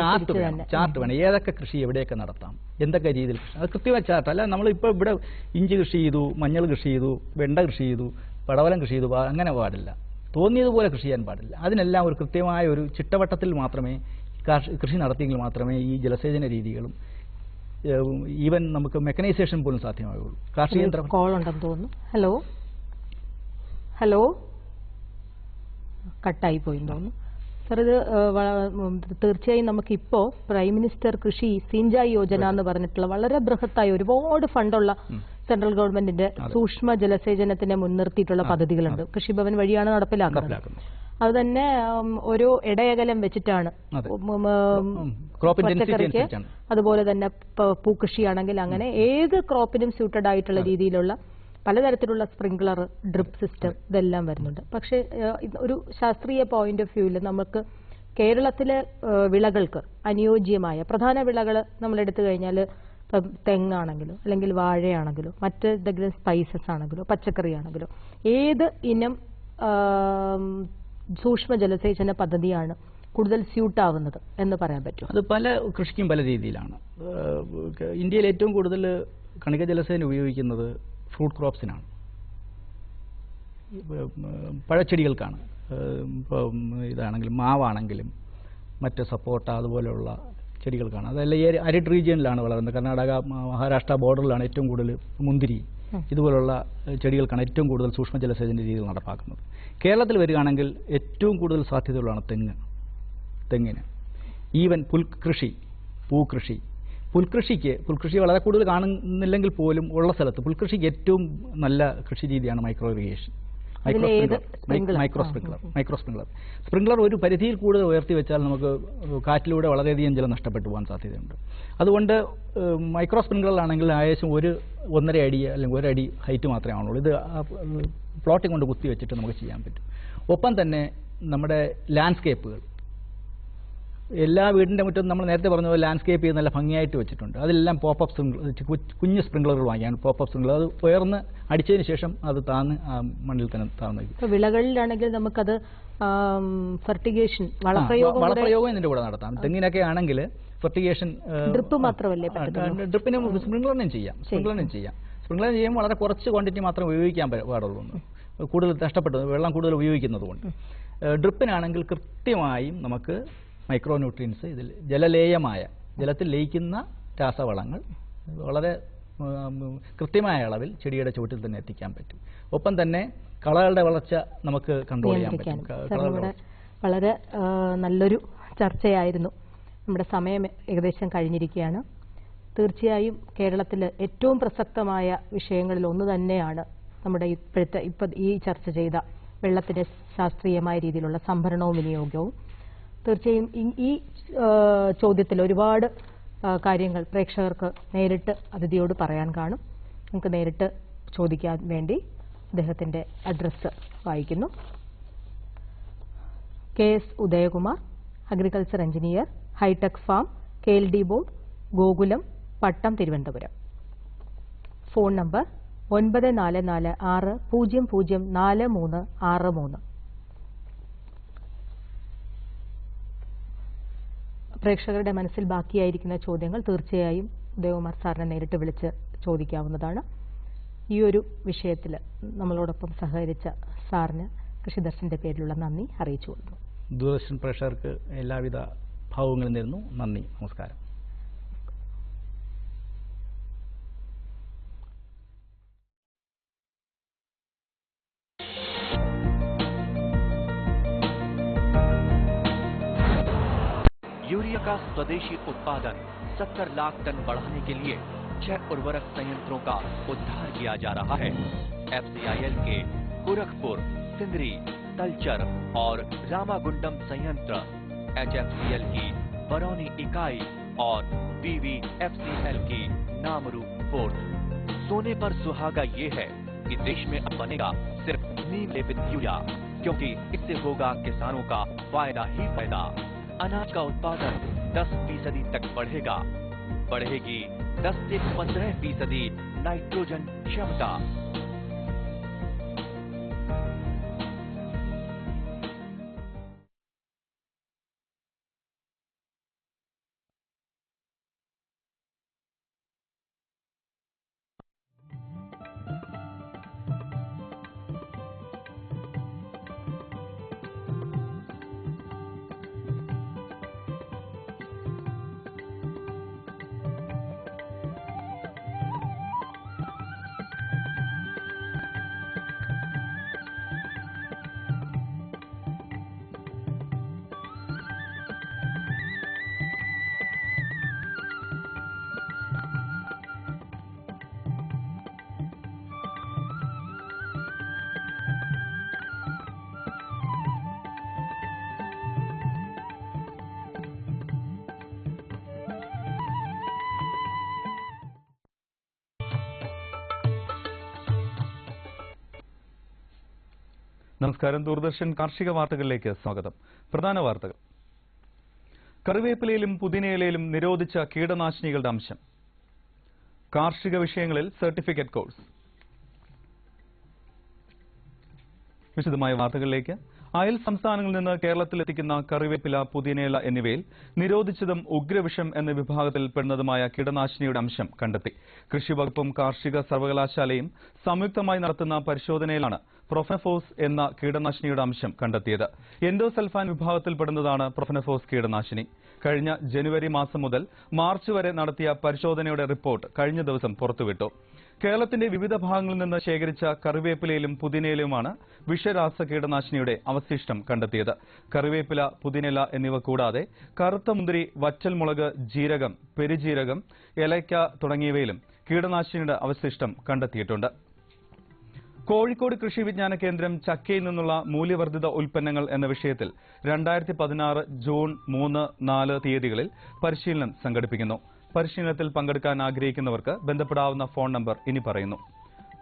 ചാർട്ട് വേണം. ഏതൊക്കെ കൃഷി എവിടെയൊക്കെ നടത്താം, എന്തൊക്കെ രീതിയിൽ അത് കൃത്യമായ ചാർട്ട്. അല്ല നമ്മളിപ്പോൾ ഇവിടെ ഇഞ്ചി കൃഷി ചെയ്തു, മഞ്ഞൾ കൃഷി ചെയ്തു, വെണ്ട കൃഷി ചെയ്തു, പടവലം കൃഷി ചെയ്തു, അങ്ങനെ പാടില്ല. തോന്നിയതുപോലെ കൃഷി ചെയ്യാൻ പാടില്ല. അതിനെല്ലാം ഒരു കൃത്യമായ ഒരു ചിട്ടവട്ടത്തിൽ മാത്രമേ കൃഷി നടത്തിയെങ്കിൽ മാത്രമേ ഈ ജലസേചന രീതികളും ഈവൻ നമുക്ക് മെക്കനൈസേഷൻ പോലും സാധ്യമാകുള്ളൂ. കാർഷിക കോൾ ഉണ്ടെന്ന് തോന്നുന്നു. ഹലോ കട്ടായി പോയി തോന്നുന്നു സർ. ഇത് തീർച്ചയായും നമുക്കിപ്പോൾ പ്രൈം മിനിസ്റ്റർ കൃഷി സിഞ്ചായി യോജന എന്ന് പറഞ്ഞിട്ടുള്ള വളരെ ബൃഹത്തായ ഒരുപാട് ഫണ്ടുള്ള സെൻട്രൽ ഗവൺമെന്റിന്റെ സൂക്ഷ്മ ജലസേചനത്തിനെ മുൻനിർത്തിയിട്ടുള്ള പദ്ധതികളുണ്ട്. കൃഷിഭവൻ വഴിയാണ് നടപ്പിലാക്കുന്നത്. അത് തന്നെ ഓരോ ഇടയകലം വെച്ചിട്ടാണ്. പച്ചക്കറിക്ക് അതുപോലെ തന്നെ പൂക്കൃഷിയാണെങ്കിൽ അങ്ങനെ ഏത് ക്രോപ്പിനും സ്യൂട്ടഡ് ആയിട്ടുള്ള രീതിയിലുള്ള പലതരത്തിലുള്ള സ്പ്രിംഗ്ലർ, ഡ്രിപ്പ് സിസ്റ്റം ഇതെല്ലാം വരുന്നുണ്ട്. പക്ഷേ ഒരു ശാസ്ത്രീയ പോയിന്റ് ഓഫ് വ്യൂവിൽ നമുക്ക് കേരളത്തിലെ വിളകൾക്ക് അനുയോജ്യമായ പ്രധാന വിളകൾ നമ്മൾ എടുത്തു കഴിഞ്ഞാൽ ഇപ്പം തെങ്ങാണെങ്കിലോ അല്ലെങ്കിൽ വാഴയാണെങ്കിലോ മറ്റേതെങ്കിലും സ്പൈസസ് ആണെങ്കിലോ പച്ചക്കറി ആണെങ്കിലോ ഏത് ഇനം സൂക്ഷ്മ ജലസേചന പദ്ധതിയാണ് കൂടുതൽ സ്യൂട്ട് ആവുന്നത് എന്ന് പറയാൻ പറ്റും? അത് പല കൃഷിക്കും പല രീതിയിലാണ്. ഇന്ത്യയിൽ ഏറ്റവും കൂടുതൽ കണിക ജലസേചനം ഉപയോഗിക്കുന്നത് ഫ്രൂട്ട് ക്രോപ്സിനാണ്, പഴച്ചെടികൾക്കാണ്. ഇപ്പം ഇതാണെങ്കിലും മാവാണെങ്കിലും മറ്റ് സപ്പോട്ട അതുപോലെയുള്ള ചെടികൾക്കാണ്. അതല്ല ഈ അരിഡ് റീജിയനിലാണ് വളരുന്നത്. കർണാടക, മഹാരാഷ്ട്ര ബോർഡറിലാണ് ഏറ്റവും കൂടുതൽ മുന്തിരി ഇതുപോലുള്ള ചെടികൾക്കാണ് ഏറ്റവും കൂടുതൽ സൂക്ഷ്മ ജലസേചന രീതികൾ നടപ്പാക്കുന്നത്. കേരളത്തിൽ വരികയാണെങ്കിൽ ഏറ്റവും കൂടുതൽ സാധ്യതകളാണ് തെങ്ങിന്. ഈവൻ പുൽകൃഷി, പൂക്കൃഷി. പുൽകൃഷി വളരെ കൂടുതൽ കാണുന്നില്ലെങ്കിൽ പോലും ഉള്ള സ്ഥലത്ത് പുൽകൃഷിക്ക് ഏറ്റവും നല്ല കൃഷി രീതിയാണ് micro irrigation, micro sprinkler. Sprinkler ഒരു പരിധിയിൽ കൂടുതൽ ഉയർത്തി വെച്ചാൽ നമുക്ക് കാറ്റിലൂടെ വളരെയധികം ജലം നഷ്ടപ്പെട്ടു പോകാൻ സാധ്യതയുണ്ട്. അതുകൊണ്ട് മൈക്രോ സ്പ്രിംഗ്ലറിലാണെങ്കിൽ ഏകദേശം 1.5 അടി അല്ലെങ്കിൽ 1 അടി ഹൈറ്റ് മാത്രമേ ആവുള്ളൂ. ഇത് പ്ലോട്ടിംഗ് കൊണ്ട് കുത്തി വെച്ചിട്ട് നമുക്ക് ചെയ്യാൻ പറ്റും. ഒപ്പം തന്നെ നമ്മുടെ ലാൻഡ്സ്കേപ്പുകൾ, എല്ലാ വീടിൻ്റെ മുറ്റത്തും നമ്മൾ നേരത്തെ പറഞ്ഞ പോലെ ലാൻഡ്സ്കേപ്പ് ചെയ്ത് നല്ല ഭംഗിയായിട്ട് വെച്ചിട്ടുണ്ട്. അതിലെല്ലാം പോപ്പപ്പ് കുഞ്ഞ് സ്പ്രിംഗ്ലറുകൾ വാങ്ങിയാണ്. പോപ്പപ്പ് സ്പ്രിംഗ്ലർ അത് ഉയർന്ന് അടിച്ചതിന് ശേഷം അത് താന്ന് മണ്ണിൽ തന്നെ താഴ്ന്നു. ഇപ്പോൾ വിളകളിലാണെങ്കിൽ നമുക്കത് ഫെർട്ടിഗേഷൻ വളപ്രയോഗം ഇതിൻ്റെ കൂടെ നടത്താം. തെങ്ങിനൊക്കെ ആണെങ്കിൽ ഫെർട്ടിഗേഷൻ ഡ്രിപ്പ് മാത്രമല്ലേ, ഡ്രിപ്പിന് സ്പ്രിംഗ്ലറിനും ചെയ്യാം. സ്പ്രിംഗ്ലർ ചെയ്യുമ്പോൾ വളരെ കുറച്ച് ക്വാണ്ടിറ്റി മാത്രം ഉപയോഗിക്കാൻ പാടുള്ളൂ. കൂടുതൽ നഷ്ടപ്പെട്ടു വെള്ളം കൂടുതൽ ഉപയോഗിക്കുന്നത് കൊണ്ട്. ഡ്രിപ്പിനാണെങ്കിൽ കൃത്യമായും നമുക്ക് മൈക്രോ ന്യൂട്രിയൻസ് ഇതിൽ ജലത്തിൽ ലയിക്കുന്ന രാസവളങ്ങൾ വളരെ കൃത്യമായ അളവിൽ ചെടിയുടെ ചുവട്ടിൽ തന്നെ എത്തിക്കാൻ പറ്റും. ഒപ്പം തന്നെ കളകളുടെ വളർച്ച നമുക്ക് കൺട്രോൾ ചെയ്യാൻ പറ്റും. വളരെ നല്ലൊരു ചർച്ചയായിരുന്നു. നമ്മുടെ സമയം ഏകദേശം കഴിഞ്ഞിരിക്കുകയാണ്. തീർച്ചയായും കേരളത്തിൽ ഏറ്റവും പ്രസക്തമായ വിഷയങ്ങളിൽ ഒന്ന് തന്നെയാണ് നമ്മുടെ ഈ ചർച്ച ചെയ്ത വെള്ളത്തിന്റെ ശാസ്ത്രീയമായ രീതിയിലുള്ള സംഭരണവും വിനിയോഗവും. തീർച്ചയായും ഈ ചോദ്യത്തിൽ ഒരുപാട് കാര്യങ്ങൾ പ്രേക്ഷകർക്ക് നേരിട്ട് അതിഥിയോട് പറയാൻ കാണും. നമുക്ക് നേരിട്ട് ചോദിക്കാൻ വേണ്ടി അദ്ദേഹത്തിന്റെ അഡ്രസ്സ് വായിക്കുന്നു. KS Udayakumar, agriculture engineer, hi-tech farm, KLD board, Gokulam, Pattam, Thiruvananthapuram. Phone number 9446004363. പ്രേക്ഷകരുടെ മനസ്സിൽ ബാക്കിയായിരിക്കുന്ന ചോദ്യങ്ങൾ തീർച്ചയായും ഉദയകുമാർ സാറിനെ നേരിട്ട് വിളിച്ച് ചോദിക്കാവുന്നതാണ്. ഈ ഒരു വിഷയത്തിൽ നമ്മളോടൊപ്പം സഹകരിച്ച സാറിന് കൃഷിദർശന്റെ പേരിലുള്ള നന്ദി അറിയിച്ചുകൊള്ളുന്നു. ദൂരദർശൻ പ്രേക്ഷകർക്ക് എല്ലാവിധ ഭാവങ്ങളും നേരുന്നു. നന്ദി, നമസ്കാരം. यूरिया का स्वदेशी उत्पादन 70 लाख टन बढ़ाने के लिए 6 उर्वरक संयंत्रों का उद्धार किया जा रहा है। FCIL के गोरखपुर, सिंदरी, तलचर और रामागुंडम संयंत्र, HFCL की बरौनी इकाई और BVFCL की नामरू पोर्ट। सोने पर सुहागा ये है कि देश में अब बनेगा सिर्फ नीम लेपित यूरिया, क्योंकि इससे होगा किसानों का फायदा ही फायदा। अनाज का उत्पादन 10% तक बढ़ेगा। बढ़ेगी 10 से 15% नाइट्रोजन क्षमता। നമസ്കാരം. ദൂരദർശൻ കാർഷിക വാർത്തകളിലേക്ക് സ്വാഗതം. പ്രധാന വാർത്തകൾ. കറിവേപ്പിലയിലും പുതിനയിലയിലും നിരോധിച്ച കീടനാശിനികളുടെ അംശം. കാർഷിക വിഷയങ്ങളിൽ സർട്ടിഫിക്കറ്റ് കോഴ്സ്. വിശദമായ വാർത്തകളിലേക്ക്. അയൽ സംസ്ഥാനങ്ങളിൽ നിന്ന് കേരളത്തിലെത്തിക്കുന്ന കറിവേപ്പില, പുതിനയില എന്നിവയിൽ നിരോധിച്ചതും ഉഗ്രവിഷം എന്ന വിഭാഗത്തിൽ പെടുന്നതുമായ കീടനാശിനിയുടെ അംശം കണ്ടെത്തി. കൃഷി വകുപ്പും കാർഷിക സർവകലാശാലയും സംയുക്തമായി നടത്തുന്ന പരിശോധനയിലാണ് പ്രൊഫനഫോസ് എന്ന കീടനാശിനിയുടെ അംശം കണ്ടെത്തിയത്. എൻഡോസൾഫാൻ വിഭാഗത്തിൽപ്പെടുന്നതാണ് പ്രൊഫനഫോസ് കീടനാശിനി. കഴിഞ്ഞ ജനുവരി മാസം മുതൽ മാർച്ച് വരെ നടത്തിയ പരിശോധനയുടെ റിപ്പോർട്ട് കഴിഞ്ഞ ദിവസം പുറത്തുവിട്ടു. കേരളത്തിന്റെ വിവിധ ഭാഗങ്ങളിൽ നിന്ന് ശേഖരിച്ച കറിവേപ്പിലയിലും പുതിനയിലുമാണ് വിഷരാസ കീടനാശിനിയുടെ അവശിഷ്ടം കണ്ടെത്തിയത്. കറിവേപ്പില, പുതിനയില എന്നിവ കൂടാതെ കറുത്ത മുന്തിരി, വറ്റൽമുളക്, ജീരകം, പെരുജീരകം, ഏലയ്ക്ക തുടങ്ങിയവയിലും കീടനാശിനിയുടെ അവശിഷ്ടം കണ്ടെത്തിയിട്ടുണ്ട്. കോഴിക്കോട് കൃഷി വിജ്ഞാന കേന്ദ്രം ചക്കയിൽ നിന്നുള്ള മൂല്യവർദ്ധിത ഉൽപ്പന്നങ്ങൾ എന്ന വിഷയത്തിൽ 2016 ജൂൺ 3, 4 തീയതികളിൽ പരിശീലനം സംഘടിപ്പിക്കുന്നു. പരിശീലനത്തിൽ പങ്കെടുക്കാൻ ആഗ്രഹിക്കുന്നവർക്ക് ബന്ധപ്പെടാവുന്ന ഫോൺ നമ്പർ ഇനി പറയുന്നു: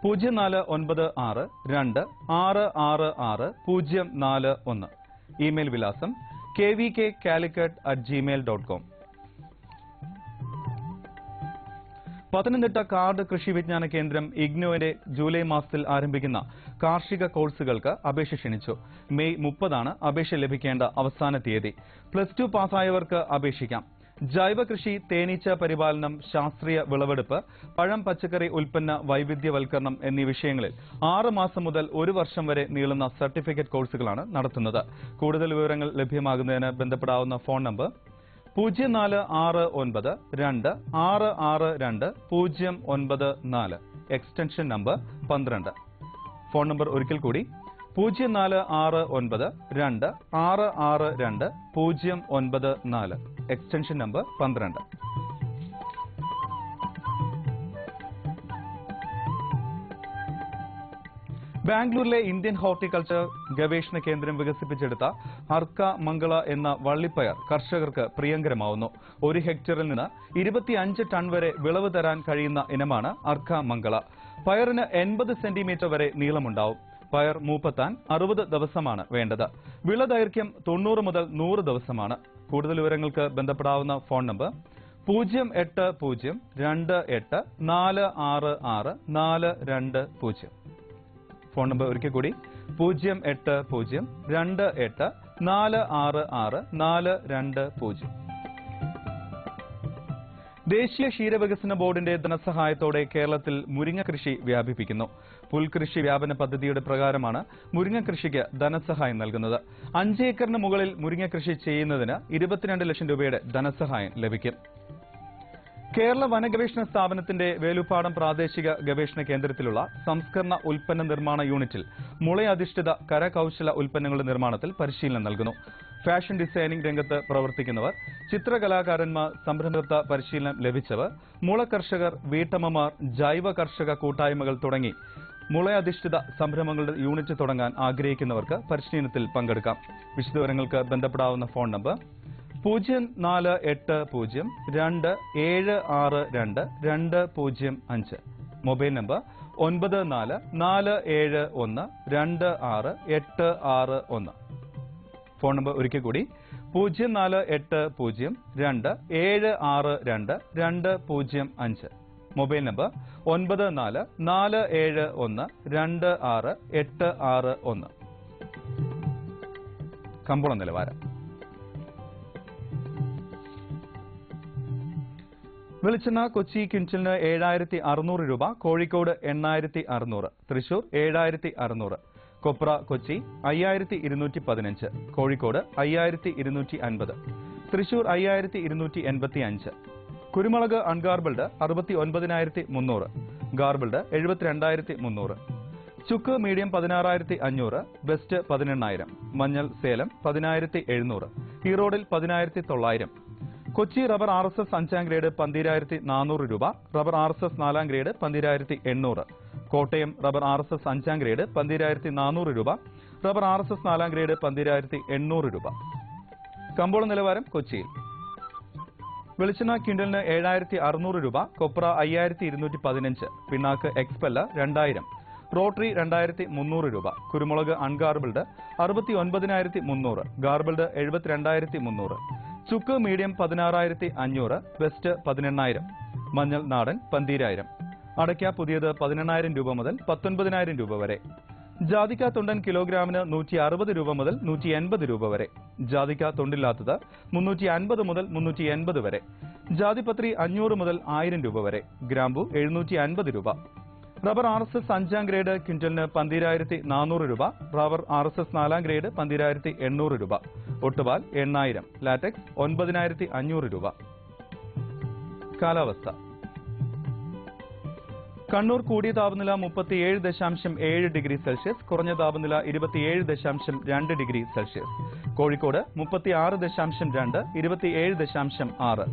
049626664041. ഇമെയിൽ വിലാസം kvkcalicut@gmail.com. പത്തനംതിട്ട കാർഡ് കൃഷി വിജ്ഞാന കേന്ദ്രം ഇഗ്നോയുടെ ജൂലൈ മാസത്തിൽ ആരംഭിക്കുന്ന കാർഷിക കോഴ്സുകൾക്ക് അപേക്ഷ ക്ഷണിച്ചു. മെയ് 30 അപേക്ഷ ലഭിക്കേണ്ട അവസാന തീയതി. +2 പാസ്സായവർക്ക് അപേക്ഷിക്കാം. ജൈവ കൃഷി, തേനീച്ച പരിപാലനം, ശാസ്ത്രീയ വിളവെടുപ്പ്, പഴം പച്ചക്കറി ഉൽപ്പന്ന വൈവിധ്യവൽക്കരണം എന്നീ വിഷയങ്ങളിൽ 6 മാസം മുതൽ 1 വർഷം വരെ നീളുന്ന സർട്ടിഫിക്കറ്റ് കോഴ്സുകളാണ് നടത്തുന്നത്. കൂടുതൽ വിവരങ്ങൾ ലഭ്യമാകുന്നതിന് ബന്ധപ്പെടാവുന്ന phone number 0465662094, extension number 12. Phone number ഒരിക്കൽ കൂടി 0465662094, എക്സ്റ്റൻഷൻ നമ്പർ 12. ബാംഗ്ലൂരിലെ ഇന്ത്യൻ ഹോർട്ടിക്കൾച്ചർ ഗവേഷണ കേന്ദ്രം വികസിപ്പിച്ചെടുത്ത അർക്ക മംഗള എന്ന വള്ളിപ്പയർ കർഷകർക്ക് പ്രിയങ്കരമാവുന്നു. 1 ഹെക്ടറിൽ നിന്ന് 25 ടൺ വരെ വിളവ് തരാൻ കഴിയുന്ന ഇനമാണ് അർക്ക മംഗള. പയറിന് 80 സെന്റിമീറ്റർ വരെ നീളമുണ്ടാവും. പയർ മൂപ്പെത്താൻ 60 ദിവസമാണ് വേണ്ടത്. വിള ദൈർഘ്യം 90 മുതൽ 100 ദിവസമാണ്. കൂടുതൽ വിവരങ്ങൾക്ക് ബന്ധപ്പെടാവുന്ന ഫോൺ നമ്പർ 08028466420. ഫോൺ നമ്പർ ഒരിക്കൽ കൂടി 08028466420. ദേശീയ ക്ഷീരവികസന ബോർഡിന്റെ ധനസഹായത്തോടെ കേരളത്തിൽ മുരിങ്ങ കൃഷി വ്യാപിപ്പിക്കുന്നു. പുൽകൃഷി വ്യാപന പദ്ധതിയുടെ പ്രകാരമാണ് മുരിങ്ങ കൃഷിക്ക് ധനസഹായം നൽകുന്നത്. 5 ഏക്കറിന് മുകളിൽ മുരിങ്ങ കൃഷി ചെയ്യുന്നതിന് 22 ലക്ഷം രൂപയുടെ ധനസഹായം ലഭിക്കും. കേരള വനഗവേഷണ സ്ഥാപനത്തിന്റെ വേലുപ്പാടം പ്രാദേശിക ഗവേഷണ കേന്ദ്രത്തിലുള്ള സംസ്കരണ ഉൽപ്പന്ന നിർമ്മാണ യൂണിറ്റിൽ മുളയധിഷ്ഠിത കരകൌശല ഉൽപ്പന്നങ്ങളുടെ നിർമ്മാണത്തിൽ പരിശീലനം നൽകുന്നു. ഫാഷൻ ഡിസൈനിംഗ് രംഗത്ത് പ്രവർത്തിക്കുന്നവർ, ചിത്രകലാകാരന്മാർ, സംരംഭകത്വ പരിശീലനം ലഭിച്ചവർ, മുള കർഷകർ, വീട്ടമ്മമാർ, ജൈവ കർഷക കൂട്ടായ്മകൾ തുടങ്ങി മുളയധിഷ്ഠിത സംരംഭങ്ങളുടെ യൂണിറ്റ് തുടങ്ങാൻ ആഗ്രഹിക്കുന്നവർക്ക് പരിശീലനത്തിൽ പങ്കെടുക്കാം. വിശദവിവരങ്ങൾക്ക് ബന്ധപ്പെടാവുന്ന phone number 0482276205. Mobile number 9447126861. Phone number ഒരിക്കൽ കൂടി 0482276205. Mobile number 9447126861. കമ്പോള നിലവാരം. വെളിച്ചെണ്ണ കൊച്ചി ക്വിന്റലിന് 7600 രൂപ, കോഴിക്കോട് 8600, തൃശൂർ 7600. കൊപ്ര കൊച്ചി 5215, കോഴിക്കോട് 5250, തൃശൂർ 5285. കുരുമുളക് അൺഗാർബിൾഡ് 69300, ഗാർബിൾഡ് 72300. ചുക്ക് മീഡിയം 16500, ബെസ്റ്റ് 18000. മഞ്ഞൾ Salem 10700, ഈറോഡിൽ 10900. Kochi rubber RSS 5ാം grade 12400 രൂപ, rubber RSS 4ാം grade 12800. Kottayam rubber RSS 5ാം grade 12400 രൂപ, റബ്ബർ RSS 4ാം ഗ്രേഡ് 12800 രൂപ. കമ്പോള നിലവാരം കൊച്ചിയിൽ. വെളിച്ചെണ്ണ ക്വിന്റലിന് 7600 രൂപ, കൊപ്ര 5215, പിണ്ണാക്ക് എക്സ്പെല്ല 2000, റോട്ടറി 2300 രൂപ. കുരുമുളക് അൺഗാർബിൾഡ് 69300, ഗാർബിൾഡ് 72300. ചുക്ക് മീഡിയം 16500, ബെസ്റ്റ് 18000, മഞ്ഞൾ നാടൻ 12000. അടയ്ക്ക പുതിയത് 18000 രൂപ മുതൽ 19000 രൂപ വരെ. ജാതിക്ക തൊണ്ടൻ കിലോഗ്രാമിന് 160 രൂപ മുതൽ 180 രൂപ വരെ. ജാതിക്ക തൊണ്ടില്ലാത്തത് 350 മുതൽ 380 വരെ. ജാതിപത്രി 500 മുതൽ 1000 രൂപ വരെ. ഗ്രാമ്പു 750 രൂപ. റബ്ബർ RSS 5ാം ഗ്രേഡ് ക്വിന്റലിന് 12400 രൂപ, റബ്ബർ RSS 4ാം ഗ്രേഡ് 12800 രൂപ. ഒട്ടുപാൽ 8000, ലാറ്റക്സ് 9500 രൂപ. കാലാവസ്ഥ. കണ്ണൂർ കൂടിയ താപനില 37.7 ഡിഗ്രി സെൽഷ്യസ്, കുറഞ്ഞ താപനില 27.2 ഡിഗ്രി സെൽഷ്യസ്. കോഴിക്കോട് 36.2, 27.6.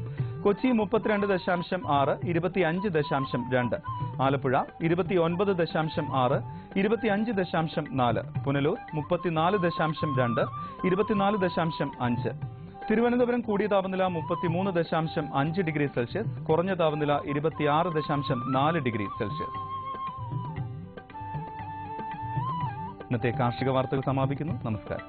കൊച്ചി 32.6, 25.2. ആലപ്പുഴ 29.6, 25.4. പുനലൂർ 34.2, 24.5. തിരുവനന്തപുരം കൂടിയ താപനില 33.5 ഡിഗ്രി സെൽഷ്യസ്, കുറഞ്ഞ താപനില 26.4 ഡിഗ്രി സെൽഷ്യസ്. ഇന്നത്തെ കാർഷിക വാർത്തകൾ സമാപിക്കുന്നു. നമസ്കാരം.